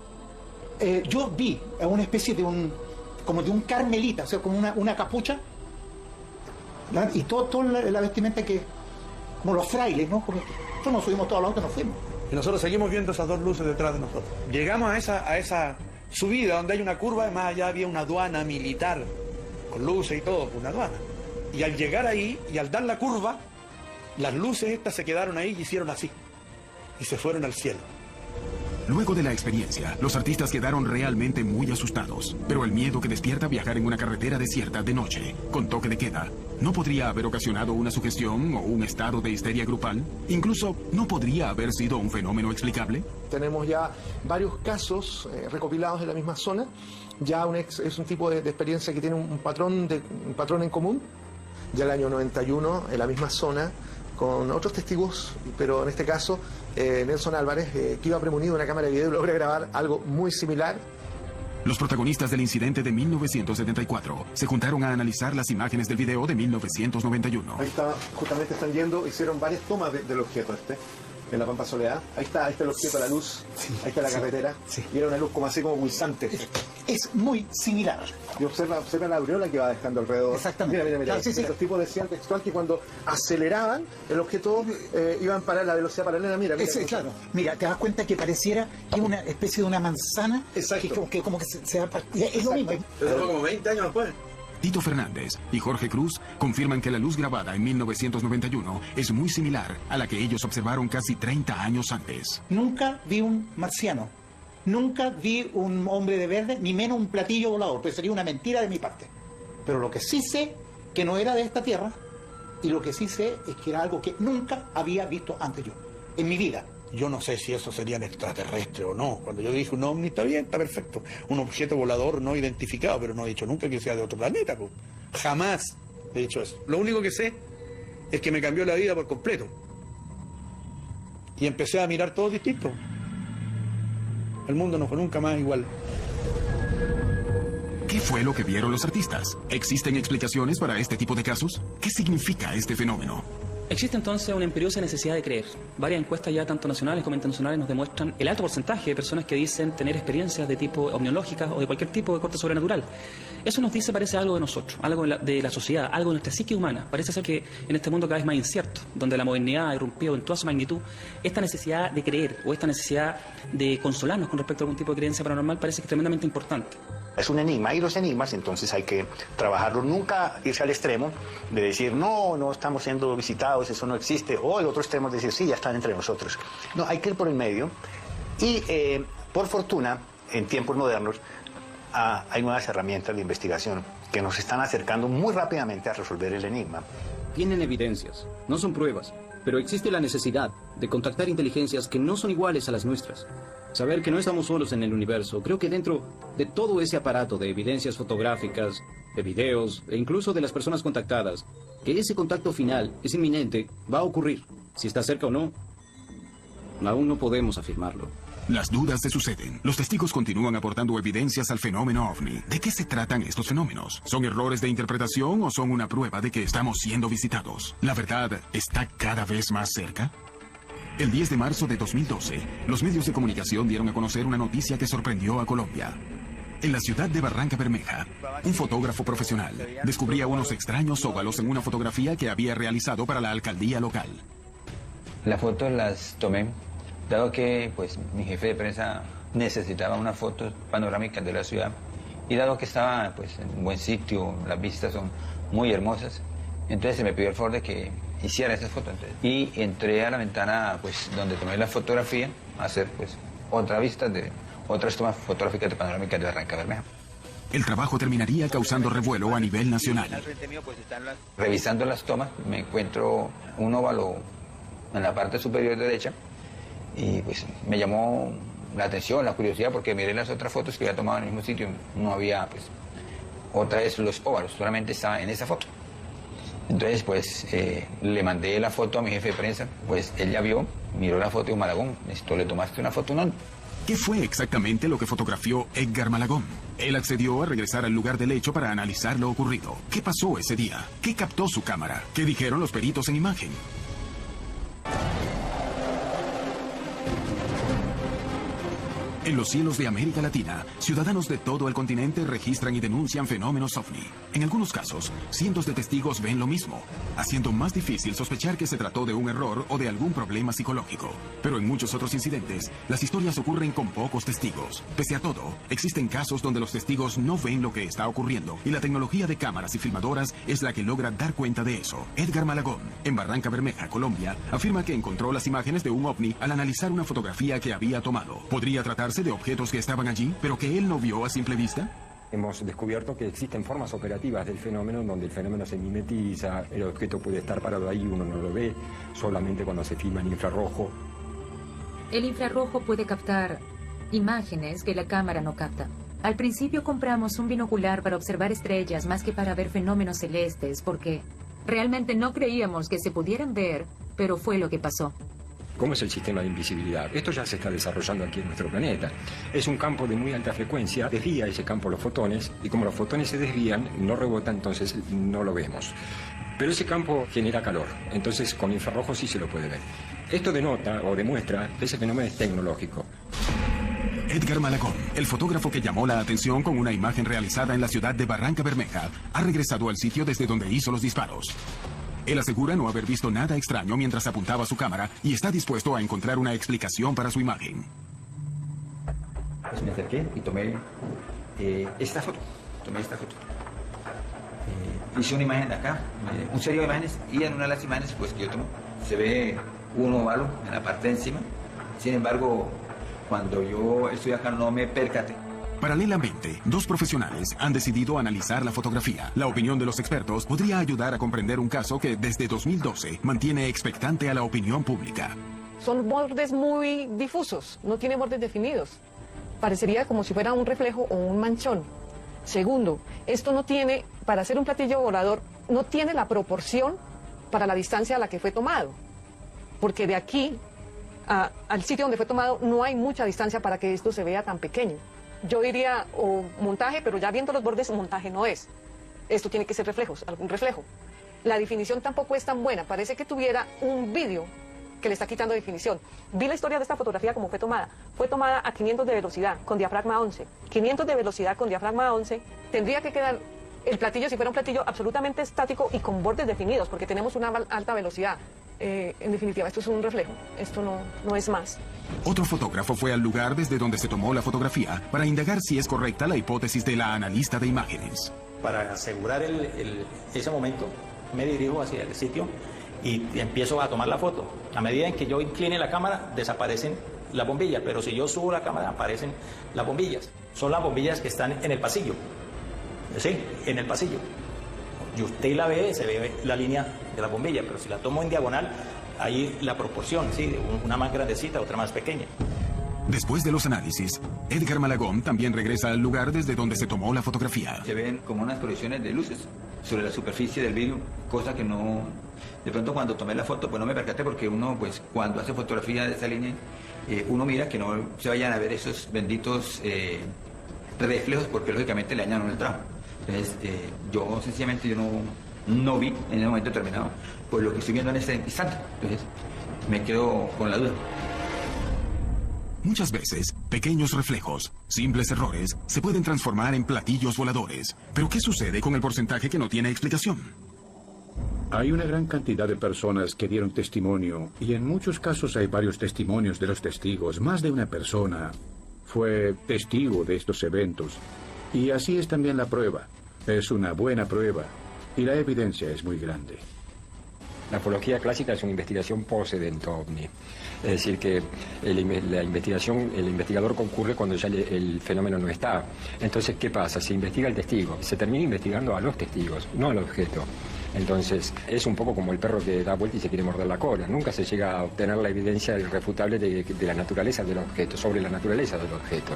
Yo vi a una especie de como de un carmelita, o sea, como una capucha, y toda la vestimenta que, como los frailes, ¿no? Porque nosotros nos subimos todos al auto y nos fuimos. Y nosotros seguimos viendo esas dos luces detrás de nosotros. Llegamos a esa subida donde hay una curva, y más allá había una aduana militar, con luces y todo, una aduana. Y al llegar ahí, y al dar la curva, las luces estas se quedaron ahí y hicieron así. Y se fueron al cielo. Luego de la experiencia, los artistas quedaron realmente muy asustados. Pero el miedo que despierta viajar en una carretera desierta de noche, con toque de queda, ¿no podría haber ocasionado una sugestión o un estado de histeria grupal? Incluso, ¿no podría haber sido un fenómeno explicable? Tenemos ya varios casos recopilados en la misma zona. Ya es un tipo de experiencia que tiene un patrón en común. Ya el año 91, en la misma zona, con otros testigos, pero en este caso Nelson Álvarez, que iba premonido de una cámara de video, logra grabar algo muy similar. Los protagonistas del incidente de 1974 se juntaron a analizar las imágenes del video de 1991. Ahí está, justamente están yendo, hicieron varias tomas del objeto en la Pampa Soledad. Ahí está el objeto, la luz, ahí está la carretera, y era una luz como así como pulsante. Es muy similar. Y observa la aureola que va dejando alrededor. Exactamente. Mira. Claro, sí. Los tipos decían textual que cuando aceleraban, el objeto iba a la velocidad paralela. Mira. Claro. Mira, te das cuenta que pareciera que es una especie de una manzana. Exacto. Que como que se va a partir. Es lo mismo. Pero como 20 años después. Tito Fernández y Jorge Cruz confirman que la luz grabada en 1991 es muy similar a la que ellos observaron casi 30 años antes. Nunca vi un marciano, nunca vi un hombre de verde, ni menos un platillo volador, pues sería una mentira de mi parte. Pero lo que sí sé, que no era de esta tierra, y lo que sí sé es que era algo que nunca había visto antes yo, en mi vida. Yo no sé si eso serían extraterrestres o no. Cuando yo dije un ovni, está bien, está perfecto. Un objeto volador no identificado, pero no he dicho nunca que sea de otro planeta. Pues. Jamás he dicho eso. Lo único que sé es que me cambió la vida por completo. Y empecé a mirar todo distinto. El mundo no fue nunca más igual. ¿Qué fue lo que vieron los artistas? ¿Existen explicaciones para este tipo de casos? ¿Qué significa este fenómeno? Existe entonces una imperiosa necesidad de creer. Varias encuestas ya tanto nacionales como internacionales nos demuestran el alto porcentaje de personas que dicen tener experiencias de tipo omniológicas o de cualquier tipo de corte sobrenatural. Eso nos dice, parece, algo de nosotros, algo de la sociedad, algo de nuestra psique humana. Parece ser que en este mundo cada vez más incierto, donde la modernidad ha irrumpido en toda su magnitud, esta necesidad de creer o esta necesidad de consolarnos con respecto a algún tipo de creencia paranormal parece que es tremendamente importante. Es un enigma, y los enigmas entonces hay que trabajarlos, nunca irse al extremo de decir no estamos siendo visitados, eso no existe, o el otro extremo es decir sí, ya están entre nosotros. No, hay que ir por el medio y por fortuna en tiempos modernos hay nuevas herramientas de investigación que nos están acercando muy rápidamente a resolver el enigma. Tienen evidencias, no son pruebas, pero existe la necesidad de contactar inteligencias que no son iguales a las nuestras. Saber que no estamos solos en el universo, creo que dentro de todo ese aparato de evidencias fotográficas, de videos e incluso de las personas contactadas, que ese contacto final es inminente, va a ocurrir. Si está cerca o no, aún no podemos afirmarlo. Las dudas se suceden. Los testigos continúan aportando evidencias al fenómeno OVNI. ¿De qué se tratan estos fenómenos? ¿Son errores de interpretación o son una prueba de que estamos siendo visitados? ¿La verdad está cada vez más cerca? El 10 de marzo de 2012, los medios de comunicación dieron a conocer una noticia que sorprendió a Colombia. En la ciudad de Barranca Bermeja, un fotógrafo profesional descubría unos extraños óvalos en una fotografía que había realizado para la alcaldía local. Las fotos las tomé, dado que pues, mi jefe de prensa necesitaba unas fotos panorámicas de la ciudad, y dado que estaba pues, en un buen sitio, las vistas son muy hermosas, entonces se me pidió el favor de que hiciera esas fotos. Y entré a la ventana pues, donde tomé la fotografía a hacer pues, otra vista de otras tomas fotográficas de panorámicas de Barranca Bermeja. El trabajo terminaría causando revuelo a nivel nacional. Revisando las tomas, me encuentro un óvalo en la parte superior derecha y pues me llamó la atención, la curiosidad, porque miré las otras fotos que había tomado en el mismo sitio, no había pues otra vez los óvalos, solamente estaba en esa foto. Entonces pues le mandé la foto a mi jefe de prensa, pues él ya vio, miró la foto y dijo, Malagón, ¿esto le tomaste una foto? No. ¿Qué fue exactamente lo que fotografió Edgar Malagón? Él accedió a regresar al lugar del hecho para analizar lo ocurrido. ¿Qué pasó ese día? ¿Qué captó su cámara? ¿Qué dijeron los peritos en imagen? En los cielos de América Latina, ciudadanos de todo el continente registran y denuncian fenómenos ovni. En algunos casos, cientos de testigos ven lo mismo, haciendo más difícil sospechar que se trató de un error o de algún problema psicológico. Pero en muchos otros incidentes, las historias ocurren con pocos testigos. Pese a todo, existen casos donde los testigos no ven lo que está ocurriendo y la tecnología de cámaras y filmadoras es la que logra dar cuenta de eso. Edgar Malagón, en Barranca Bermeja, Colombia, afirma que encontró las imágenes de un ovni al analizar una fotografía que había tomado. ¿Podría tratarse de objetos que estaban allí, pero que él no vio a simple vista? Hemos descubierto que existen formas operativas del fenómeno donde el fenómeno se mimetiza, el objeto puede estar parado ahí, uno no lo ve, solamente cuando se filma en infrarrojo. El infrarrojo puede captar imágenes que la cámara no capta. Al principio compramos un binocular para observar estrellas más que para ver fenómenos celestes, porque realmente no creíamos que se pudieran ver, pero fue lo que pasó. ¿Cómo es el sistema de invisibilidad? Esto ya se está desarrollando aquí en nuestro planeta. Es un campo de muy alta frecuencia, desvía ese campo los fotones, y como los fotones se desvían, no rebota, entonces no lo vemos. Pero ese campo genera calor, entonces con infrarrojo sí se lo puede ver. Esto denota o demuestra que ese fenómeno es tecnológico. Edgar Malagón, el fotógrafo que llamó la atención con una imagen realizada en la ciudad de Barranca Bermeja, ha regresado al sitio desde donde hizo los disparos. Él asegura no haber visto nada extraño mientras apuntaba su cámara y está dispuesto a encontrar una explicación para su imagen. Pues me acerqué y tomé esta foto. Hice una imagen de acá, un serio de imágenes, y en una de las imágenes pues, que yo tomo se ve un óvalo en la parte de encima. Sin embargo, cuando yo estoy acá no me percaté. Paralelamente, dos profesionales han decidido analizar la fotografía. La opinión de los expertos podría ayudar a comprender un caso que desde 2012 mantiene expectante a la opinión pública. Son bordes muy difusos, no tiene bordes definidos. Parecería como si fuera un reflejo o un manchón. Segundo, esto no tiene, para hacer un platillo volador, no tiene la proporción para la distancia a la que fue tomado. Porque de aquí al sitio donde fue tomado no hay mucha distancia para que esto se vea tan pequeño. Yo diría o montaje, pero ya viendo los bordes, montaje no es. Esto tiene que ser reflejos, algún reflejo. La definición tampoco es tan buena. Parece que tuviera un vídeo que le está quitando definición. Vi la historia de esta fotografía como fue tomada. Fue tomada a 500 de velocidad, con diafragma 11. 500 de velocidad con diafragma 11. Tendría que quedar el platillo, si fuera un platillo absolutamente estático y con bordes definidos, porque tenemos una alta velocidad. En definitiva, esto es un reflejo, esto no es más. Otro fotógrafo fue al lugar desde donde se tomó la fotografía para indagar si es correcta la hipótesis de la analista de imágenes. Para asegurar ese momento, me dirijo hacia el sitio y empiezo a tomar la foto. A medida en que yo incline la cámara, desaparecen las bombillas, pero si yo subo la cámara, aparecen las bombillas. Son las bombillas que están en el pasillo. Sí, en el pasillo. Y usted la ve, se ve la línea de la bombilla, pero si la tomo en diagonal, ahí la proporción, sí, una más grandecita, otra más pequeña. Después de los análisis, Edgar Malagón también regresa al lugar desde donde se tomó la fotografía. Se ven como unas proyecciones de luces sobre la superficie del vidrio, cosa que no... De pronto cuando tomé la foto, pues no me percaté porque uno, pues cuando hace fotografía de esa línea, uno mira que no se vayan a ver esos benditos reflejos porque lógicamente le dañaron el trabajo. Entonces, yo sencillamente no vi en el momento determinado pues lo que estoy viendo en este instante. Entonces, me quedo con la duda. Muchas veces, pequeños reflejos, simples errores, se pueden transformar en platillos voladores. Pero ¿qué sucede con el porcentaje que no tiene explicación? Hay una gran cantidad de personas que dieron testimonio, y en muchos casos hay varios testimonios de los testigos. Más de una persona fue testigo de estos eventos. Y así es también la prueba. Es una buena prueba. Y la evidencia es muy grande. La ufología clásica es una investigación post-evento ovni. Es decir, que la investigación, el investigador concurre cuando ya el fenómeno no está. Entonces, ¿qué pasa? Se investiga el testigo. Se termina investigando a los testigos, no al objeto. Entonces, es un poco como el perro que da vuelta y se quiere morder la cola. Nunca se llega a obtener la evidencia irrefutable de la naturaleza del objeto, sobre la naturaleza del objeto.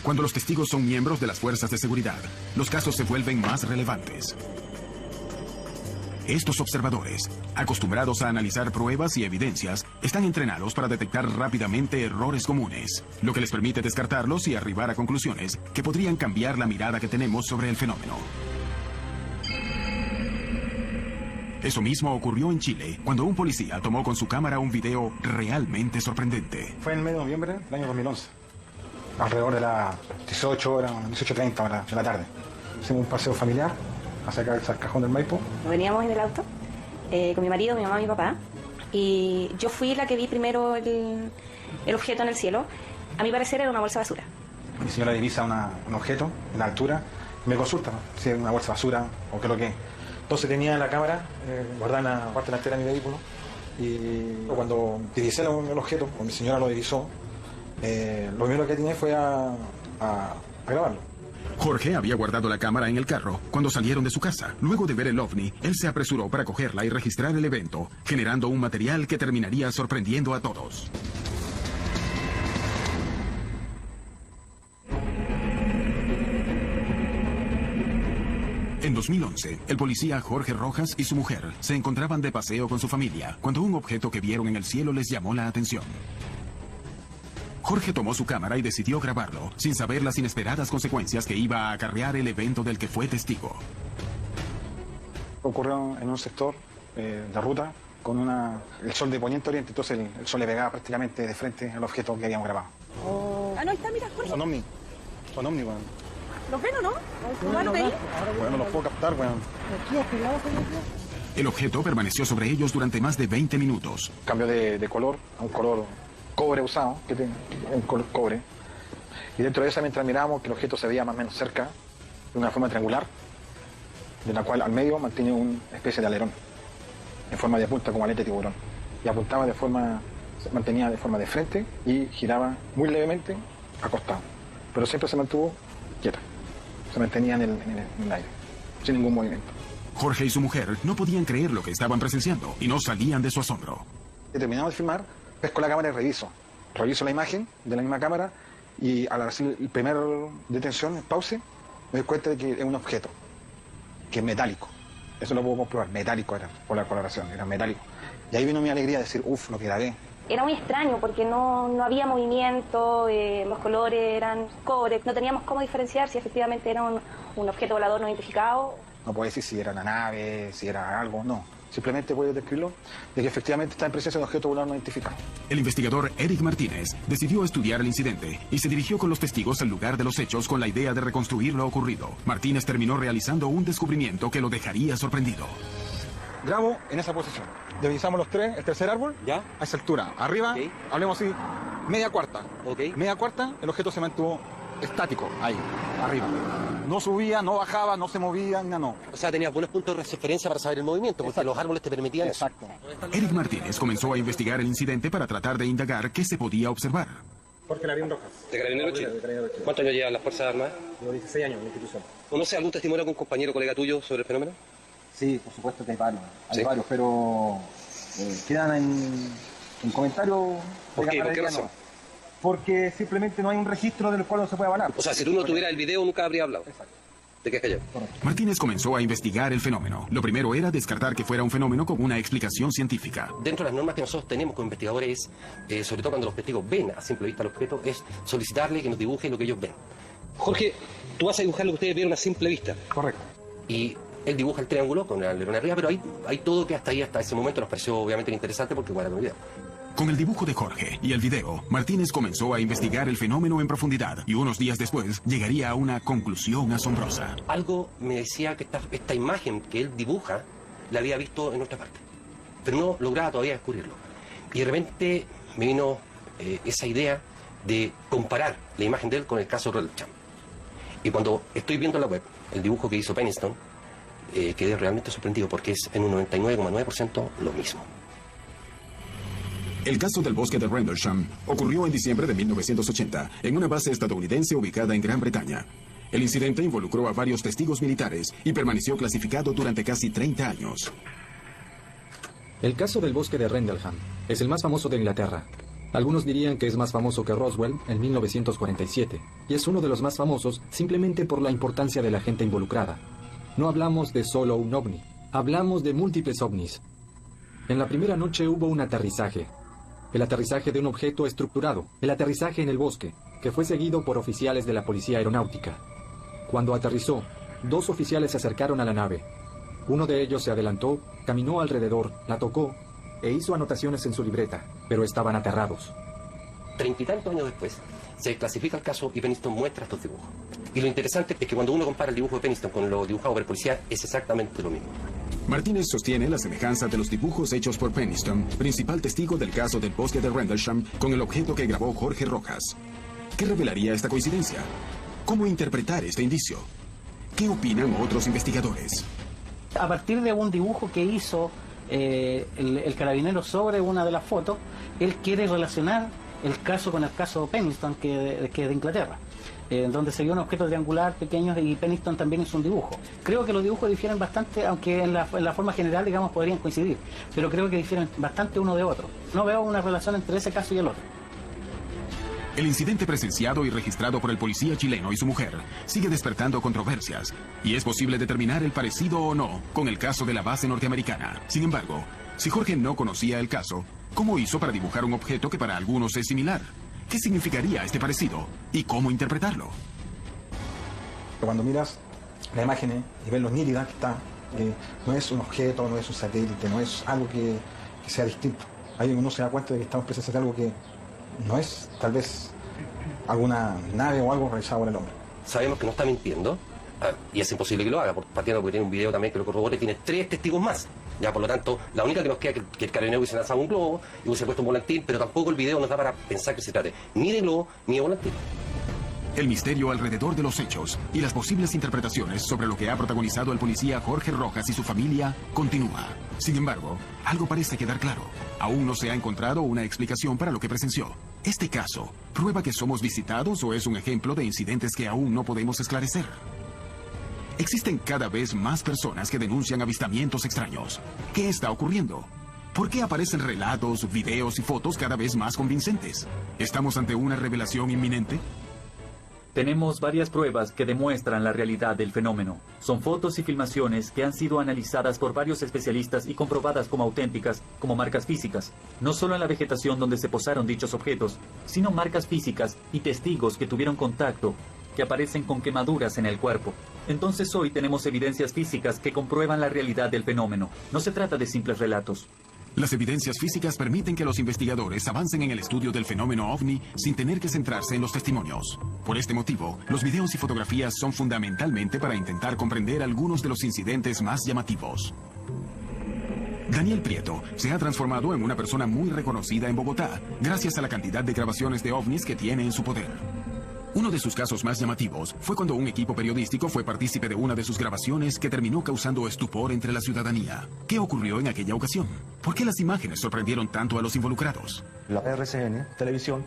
Cuando los testigos son miembros de las fuerzas de seguridad, los casos se vuelven más relevantes. Estos observadores, acostumbrados a analizar pruebas y evidencias, están entrenados para detectar rápidamente errores comunes, lo que les permite descartarlos y arribar a conclusiones que podrían cambiar la mirada que tenemos sobre el fenómeno. Eso mismo ocurrió en Chile, cuando un policía tomó con su cámara un video realmente sorprendente. Fue en el mes de noviembre del año 2011. alrededor de las 18 horas, 18:30 horas de la tarde. Hicimos un paseo familiar hacia acá, hacia el Cajón del Maipo. Veníamos en el auto con mi marido, mi mamá y mi papá, y yo fui la que vi primero el objeto en el cielo. A mi parecer era una bolsa de basura. Mi señora divisa un objeto en la altura y me consulta, ¿no?, si es una bolsa de basura o qué es lo que es. Entonces tenía la cámara guardada en la parte delantera de mi vehículo y cuando divisé el objeto, cuando mi señora lo divisó, lo primero que tenía fue a grabarlo. Jorge había guardado la cámara en el carro cuando salieron de su casa. Luego de ver el ovni, él se apresuró para cogerla y registrar el evento, generando un material que terminaría sorprendiendo a todos. En 2011, el policía Jorge Rojas y su mujer se encontraban de paseo con su familia cuando un objeto que vieron en el cielo les llamó la atención. Jorge tomó su cámara y decidió grabarlo, sin saber las inesperadas consecuencias que iba a acarrear el evento del que fue testigo. Ocurrió en un sector de ruta con el sol de poniente oriente, entonces el sol le pegaba prácticamente de frente al objeto que habíamos grabado. Ah, no, ahí está, mira, Jorge. Son ovni, weón. ¿Los ven o no? ¿Tomaron ahí? Bueno, los puedo captar, weón. El objeto permaneció sobre ellos durante más de 20 minutos. Cambio de color a un color cobre usado, que tiene un color cobre. Y dentro de esa, mientras mirábamos, que el objeto se veía más o menos cerca, de una forma triangular, de la cual al medio mantiene una especie de alerón, en forma de punta como aleta de tiburón. Y apuntaba se mantenía de forma de frente y giraba muy levemente acostado. Pero siempre se mantuvo quieta. Se mantenía en el aire, sin ningún movimiento. Jorge y su mujer no podían creer lo que estaban presenciando y no salían de su asombro. Terminamos de filmar, pesco la cámara y reviso la imagen de la misma cámara y al hacer el primer detención, el pause, me doy cuenta de que es un objeto, que es metálico. Eso lo puedo comprobar, metálico era, por la coloración, era metálico. Y ahí vino mi alegría de decir, uff, lo que grabé. Era muy extraño porque no había movimiento, los colores eran cobre, no teníamos cómo diferenciar si efectivamente era un objeto volador no identificado. No puedo decir si era una nave, si era algo, no. Simplemente puedo describirlo de que efectivamente está en presencia de un objeto volador no identificado. El investigador Eric Martínez decidió estudiar el incidente y se dirigió con los testigos al lugar de los hechos con la idea de reconstruir lo ocurrido. Martínez terminó realizando un descubrimiento que lo dejaría sorprendido. Grabo en esa posición. Divisamos los tres, el tercer árbol, ¿ya?, a esa altura. Arriba, hablemos así, media cuarta. Media cuarta, el objeto se mantuvo estático, ahí, arriba. No subía, no bajaba, no se movía, no. O sea, tenías buenos puntos de referencia para saber el movimiento, porque los árboles te permitían... Exacto. Eric Martínez comenzó a investigar el incidente para tratar de indagar qué se podía observar. Jorge Larín Rojas. ¿De Carabineros Chile? ¿Cuántos años llevan las Fuerzas Armadas? Llevo 16 años en la institución. ¿Conoce algún testimonio de algún compañero o colega tuyo sobre el fenómeno? Sí, por supuesto que hay varios. Hay varios, pero quedan en comentarios... ¿Por qué? ¿Por qué razón? Porque simplemente no hay un registro del cual no se puede avalar. O sea, si tú no tuvieras el video, nunca habría hablado. Exacto. ¿De qué es callado? Martínez comenzó a investigar el fenómeno. Lo primero era descartar que fuera un fenómeno con una explicación científica. Dentro de las normas que nosotros tenemos como investigadores, sobre todo cuando los testigos ven a simple vista el objeto, es solicitarle que nos dibuje lo que ellos ven. Jorge, tú vas a dibujar lo que ustedes vieron a simple vista. Correcto. Y él dibuja el triángulo con el alerón arriba, pero hay todo que hasta ese momento nos pareció obviamente interesante porque guarda el video. Con el dibujo de Jorge y el video, Martínez comenzó a investigar el fenómeno en profundidad y unos días después llegaría a una conclusión asombrosa. Algo me decía que esta imagen que él dibuja la había visto en otra parte, pero no lograba todavía descubrirlo. Y de repente me vino esa idea de comparar la imagen de él con el caso Ronald Trump. Y cuando estoy viendo en la web el dibujo que hizo Pennington, quedé realmente sorprendido porque es en un 99,9% lo mismo. El caso del bosque de Rendlesham ocurrió en diciembre de 1980 en una base estadounidense ubicada en Gran Bretaña. El incidente involucró a varios testigos militares y permaneció clasificado durante casi 30 años. El caso del bosque de Rendlesham es el más famoso de Inglaterra. Algunos dirían que es más famoso que Roswell en 1947, y es uno de los más famosos simplemente por la importancia de la gente involucrada. No hablamos de solo un ovni, hablamos de múltiples ovnis. En la primera noche hubo un aterrizaje. El aterrizaje de un objeto estructurado, el aterrizaje en el bosque, que fue seguido por oficiales de la Policía Aeronáutica. Cuando aterrizó, 2 oficiales se acercaron a la nave. Uno de ellos se adelantó, caminó alrededor, la tocó e hizo anotaciones en su libreta, pero estaban aterrados. 30 y tantos años después, se clasifica el caso y Penniston muestra estos dibujos. Y lo interesante es que cuando uno compara el dibujo de Penniston con lo dibujado por el policía, es exactamente lo mismo. Martínez sostiene la semejanza de los dibujos hechos por Penniston, principal testigo del caso del bosque de Rendlesham, con el objeto que grabó Jorge Rojas. ¿Qué revelaría esta coincidencia? ¿Cómo interpretar este indicio? ¿Qué opinan otros investigadores? A partir de un dibujo que hizo el carabinero sobre una de las fotos, él quiere relacionar el caso con el caso Penniston, que es de Inglaterra, donde se vio un objeto triangular pequeño y Penniston también hizo un dibujo. Creo que los dibujos difieren bastante, aunque en la forma general, digamos, podrían coincidir, pero creo que difieren bastante uno de otro. No veo una relación entre ese caso y el otro. El incidente presenciado y registrado por el policía chileno y su mujer sigue despertando controversias, y es posible determinar el parecido o no con el caso de la base norteamericana. Sin embargo, si Jorge no conocía el caso, ¿cómo hizo para dibujar un objeto que para algunos es similar? ¿Qué significaría este parecido y cómo interpretarlo? Cuando miras la imagen y ves lo nítida que está, no es un objeto, no es un satélite, no es algo que sea distinto. Ahí uno se da cuenta de que estamos presenciando algo que no es tal vez alguna nave o algo realizado por el hombre. Sabemos que no está mintiendo, y es imposible que lo haga, partiendo porque tiene un video también que lo corrobora y tiene 3 testigos más. Ya, por lo tanto, la única que nos queda es que el carabinero hubiese lanzado un globo y hubiese puesto un volantín, pero tampoco el video nos da para pensar que se trate ni de globo ni de volantín. El misterio alrededor de los hechos y las posibles interpretaciones sobre lo que ha protagonizado el policía Jorge Rojas y su familia continúa. Sin embargo, algo parece quedar claro. Aún no se ha encontrado una explicación para lo que presenció. ¿Este caso prueba que somos visitados o es un ejemplo de incidentes que aún no podemos esclarecer? Existen cada vez más personas que denuncian avistamientos extraños. ¿Qué está ocurriendo? ¿Por qué aparecen relatos, videos y fotos cada vez más convincentes? ¿Estamos ante una revelación inminente? Tenemos varias pruebas que demuestran la realidad del fenómeno. Son fotos y filmaciones que han sido analizadas por varios especialistas y comprobadas como auténticas, como marcas físicas. No solo en la vegetación donde se posaron dichos objetos, sino marcas físicas y testigos que tuvieron contacto, que aparecen con quemaduras en el cuerpo. Entonces hoy tenemos evidencias físicas que comprueban la realidad del fenómeno. No se trata de simples relatos. Las evidencias físicas permiten que los investigadores avancen en el estudio del fenómeno ovni sin tener que centrarse en los testimonios. Por este motivo, los videos y fotografías son fundamentalmente para intentar comprender algunos de los incidentes más llamativos. Daniel Prieto se ha transformado en una persona muy reconocida en Bogotá, gracias a la cantidad de grabaciones de ovnis que tiene en su poder. Uno de sus casos más llamativos fue cuando un equipo periodístico fue partícipe de una de sus grabaciones que terminó causando estupor entre la ciudadanía. ¿Qué ocurrió en aquella ocasión? ¿Por qué las imágenes sorprendieron tanto a los involucrados? La RCN Televisión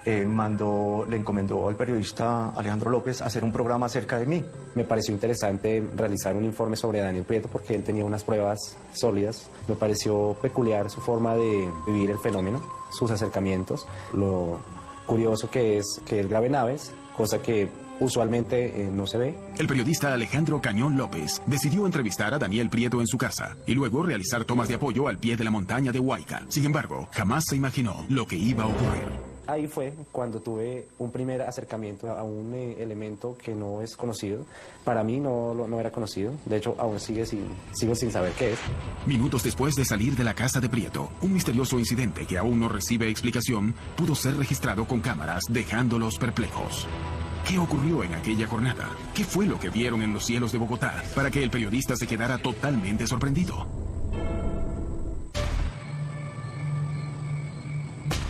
le encomendó al periodista Alejandro López hacer un programa acerca de mí. Me pareció interesante realizar un informe sobre Daniel Prieto porque él tenía unas pruebas sólidas. Me pareció peculiar su forma de vivir el fenómeno, sus acercamientos, lo curioso que es que él grabe naves, cosa que usualmente no se ve. El periodista Alejandro Cañón López decidió entrevistar a Daniel Prieto en su casa y luego realizar tomas de apoyo al pie de la montaña de Huayca. Sin embargo, jamás se imaginó lo que iba a ocurrir. Ahí fue cuando tuve un primer acercamiento a un elemento que no es conocido. Para mí no era conocido. De hecho, aún sigo sin saber qué es. Minutos después de salir de la casa de Prieto, un misterioso incidente que aún no recibe explicación pudo ser registrado con cámaras, dejándolos perplejos. ¿Qué ocurrió en aquella jornada? ¿Qué fue lo que vieron en los cielos de Bogotá para que el periodista se quedara totalmente sorprendido?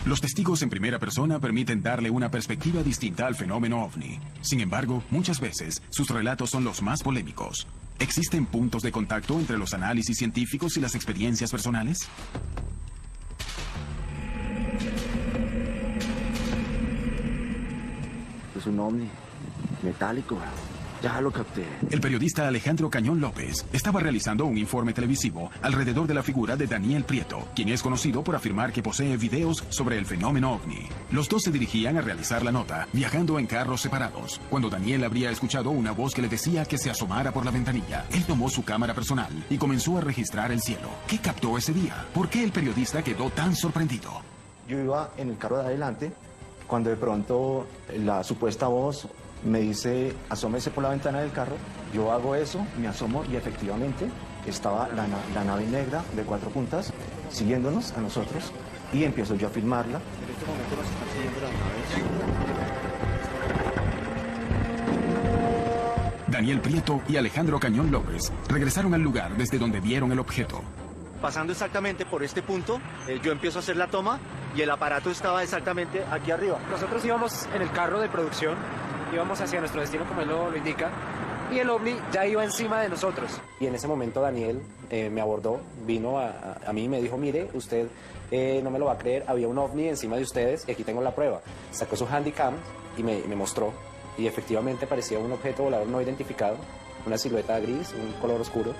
Los testigos en primera persona permiten darle una perspectiva distinta al fenómeno ovni. Sin embargo, muchas veces sus relatos son los más polémicos. ¿Existen puntos de contacto entre los análisis científicos y las experiencias personales? Es un ovni metálico. Ya lo capté. El periodista Alejandro Cañón López estaba realizando un informe televisivo alrededor de la figura de Daniel Prieto, quien es conocido por afirmar que posee videos sobre el fenómeno ovni. Los dos se dirigían a realizar la nota, viajando en carros separados, cuando Daniel habría escuchado una voz que le decía que se asomara por la ventanilla. Él tomó su cámara personal y comenzó a registrar el cielo. ¿Qué captó ese día? ¿Por qué el periodista quedó tan sorprendido? Yo iba en el carro de adelante, cuando de pronto la supuesta voz me dice, asómese por la ventana del carro. Yo hago eso, me asomo y efectivamente estaba la nave negra de 4 puntas siguiéndonos a nosotros y empiezo yo a filmarla. En este momento nos están siguiendo las naves. Daniel Prieto y Alejandro Cañón López regresaron al lugar desde donde vieron el objeto. Pasando exactamente por este punto, yo empiezo a hacer la toma y el aparato estaba exactamente aquí arriba. Nosotros íbamos en el carro de producción, íbamos hacia nuestro destino como él lo indica, y el ovni ya iba encima de nosotros. Y en ese momento Daniel me abordó, vino a mí y me dijo, mire, usted no me lo va a creer, había un ovni encima de ustedes y aquí tengo la prueba. Sacó su handycam y me mostró, y efectivamente parecía un objeto volador no identificado, una silueta gris, un color oscuro,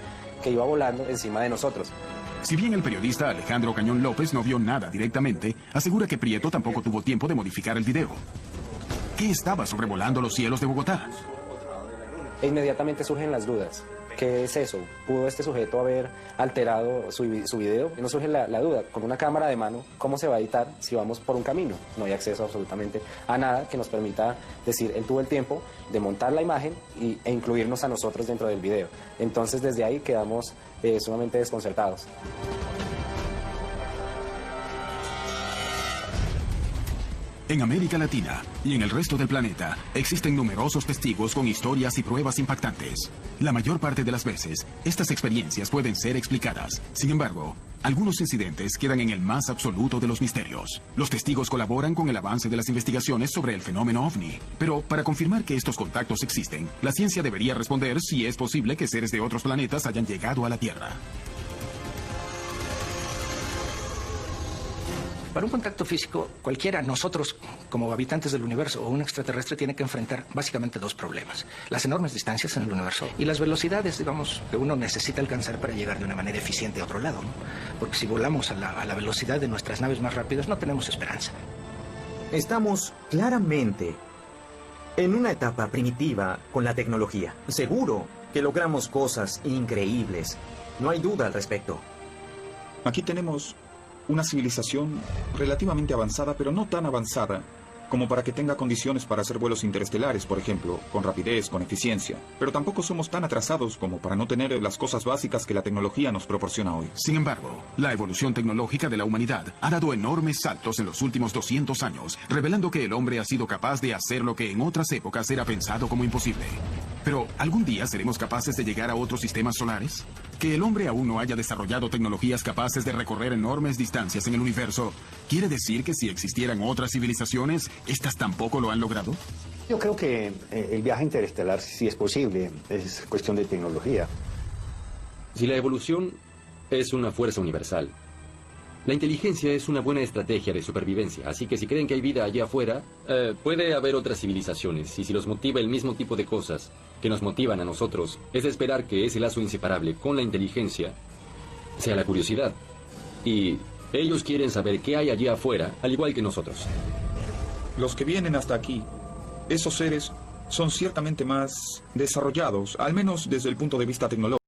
que iba volando encima de nosotros. Si bien el periodista Alejandro Cañón López no vio nada directamente, asegura que Prieto tampoco tuvo tiempo de modificar el video. ¿Qué estaba sobrevolando los cielos de Bogotá? E inmediatamente surgen las dudas. ¿Qué es eso? ¿Pudo este sujeto haber alterado su video? Y nos surge la duda, con una cámara de mano, ¿cómo se va a editar si vamos por un camino? No hay acceso absolutamente a nada que nos permita decir, él tuvo el tiempo de montar la imagen e incluirnos a nosotros dentro del video. Entonces desde ahí quedamos sumamente desconcertados. En América Latina y en el resto del planeta existen numerosos testigos con historias y pruebas impactantes. La mayor parte de las veces, estas experiencias pueden ser explicadas. Sin embargo, algunos incidentes quedan en el más absoluto de los misterios. Los testigos colaboran con el avance de las investigaciones sobre el fenómeno OVNI. Pero para confirmar que estos contactos existen, la ciencia debería responder si es posible que seres de otros planetas hayan llegado a la Tierra. Para un contacto físico, cualquiera, nosotros como habitantes del universo o un extraterrestre, tiene que enfrentar básicamente dos problemas. Las enormes distancias en el universo y las velocidades, digamos, que uno necesita alcanzar para llegar de una manera eficiente a otro lado, ¿no? Porque si volamos a la velocidad de nuestras naves más rápidas, no tenemos esperanza. Estamos claramente en una etapa primitiva con la tecnología. Seguro que logramos cosas increíbles. No hay duda al respecto. Aquí tenemos una civilización relativamente avanzada, pero no tan avanzada como para que tenga condiciones para hacer vuelos interestelares, por ejemplo, con rapidez, con eficiencia. Pero tampoco somos tan atrasados como para no tener las cosas básicas que la tecnología nos proporciona hoy. Sin embargo, la evolución tecnológica de la humanidad ha dado enormes saltos en los últimos 200 años, revelando que el hombre ha sido capaz de hacer lo que en otras épocas era pensado como imposible. Pero, ¿algún día seremos capaces de llegar a otros sistemas solares? Que el hombre aún no haya desarrollado tecnologías capaces de recorrer enormes distancias en el universo, ¿quiere decir que si existieran otras civilizaciones, estas tampoco lo han logrado? Yo creo que el viaje interestelar sí es posible, es cuestión de tecnología. Si la evolución es una fuerza universal, la inteligencia es una buena estrategia de supervivencia, así que si creen que hay vida allá afuera, puede haber otras civilizaciones, y si los motiva el mismo tipo de cosas que nos motivan a nosotros, es de esperar que ese lazo inseparable con la inteligencia sea la curiosidad. Y ellos quieren saber qué hay allá afuera, al igual que nosotros. Los que vienen hasta aquí, esos seres, son ciertamente más desarrollados, al menos desde el punto de vista tecnológico.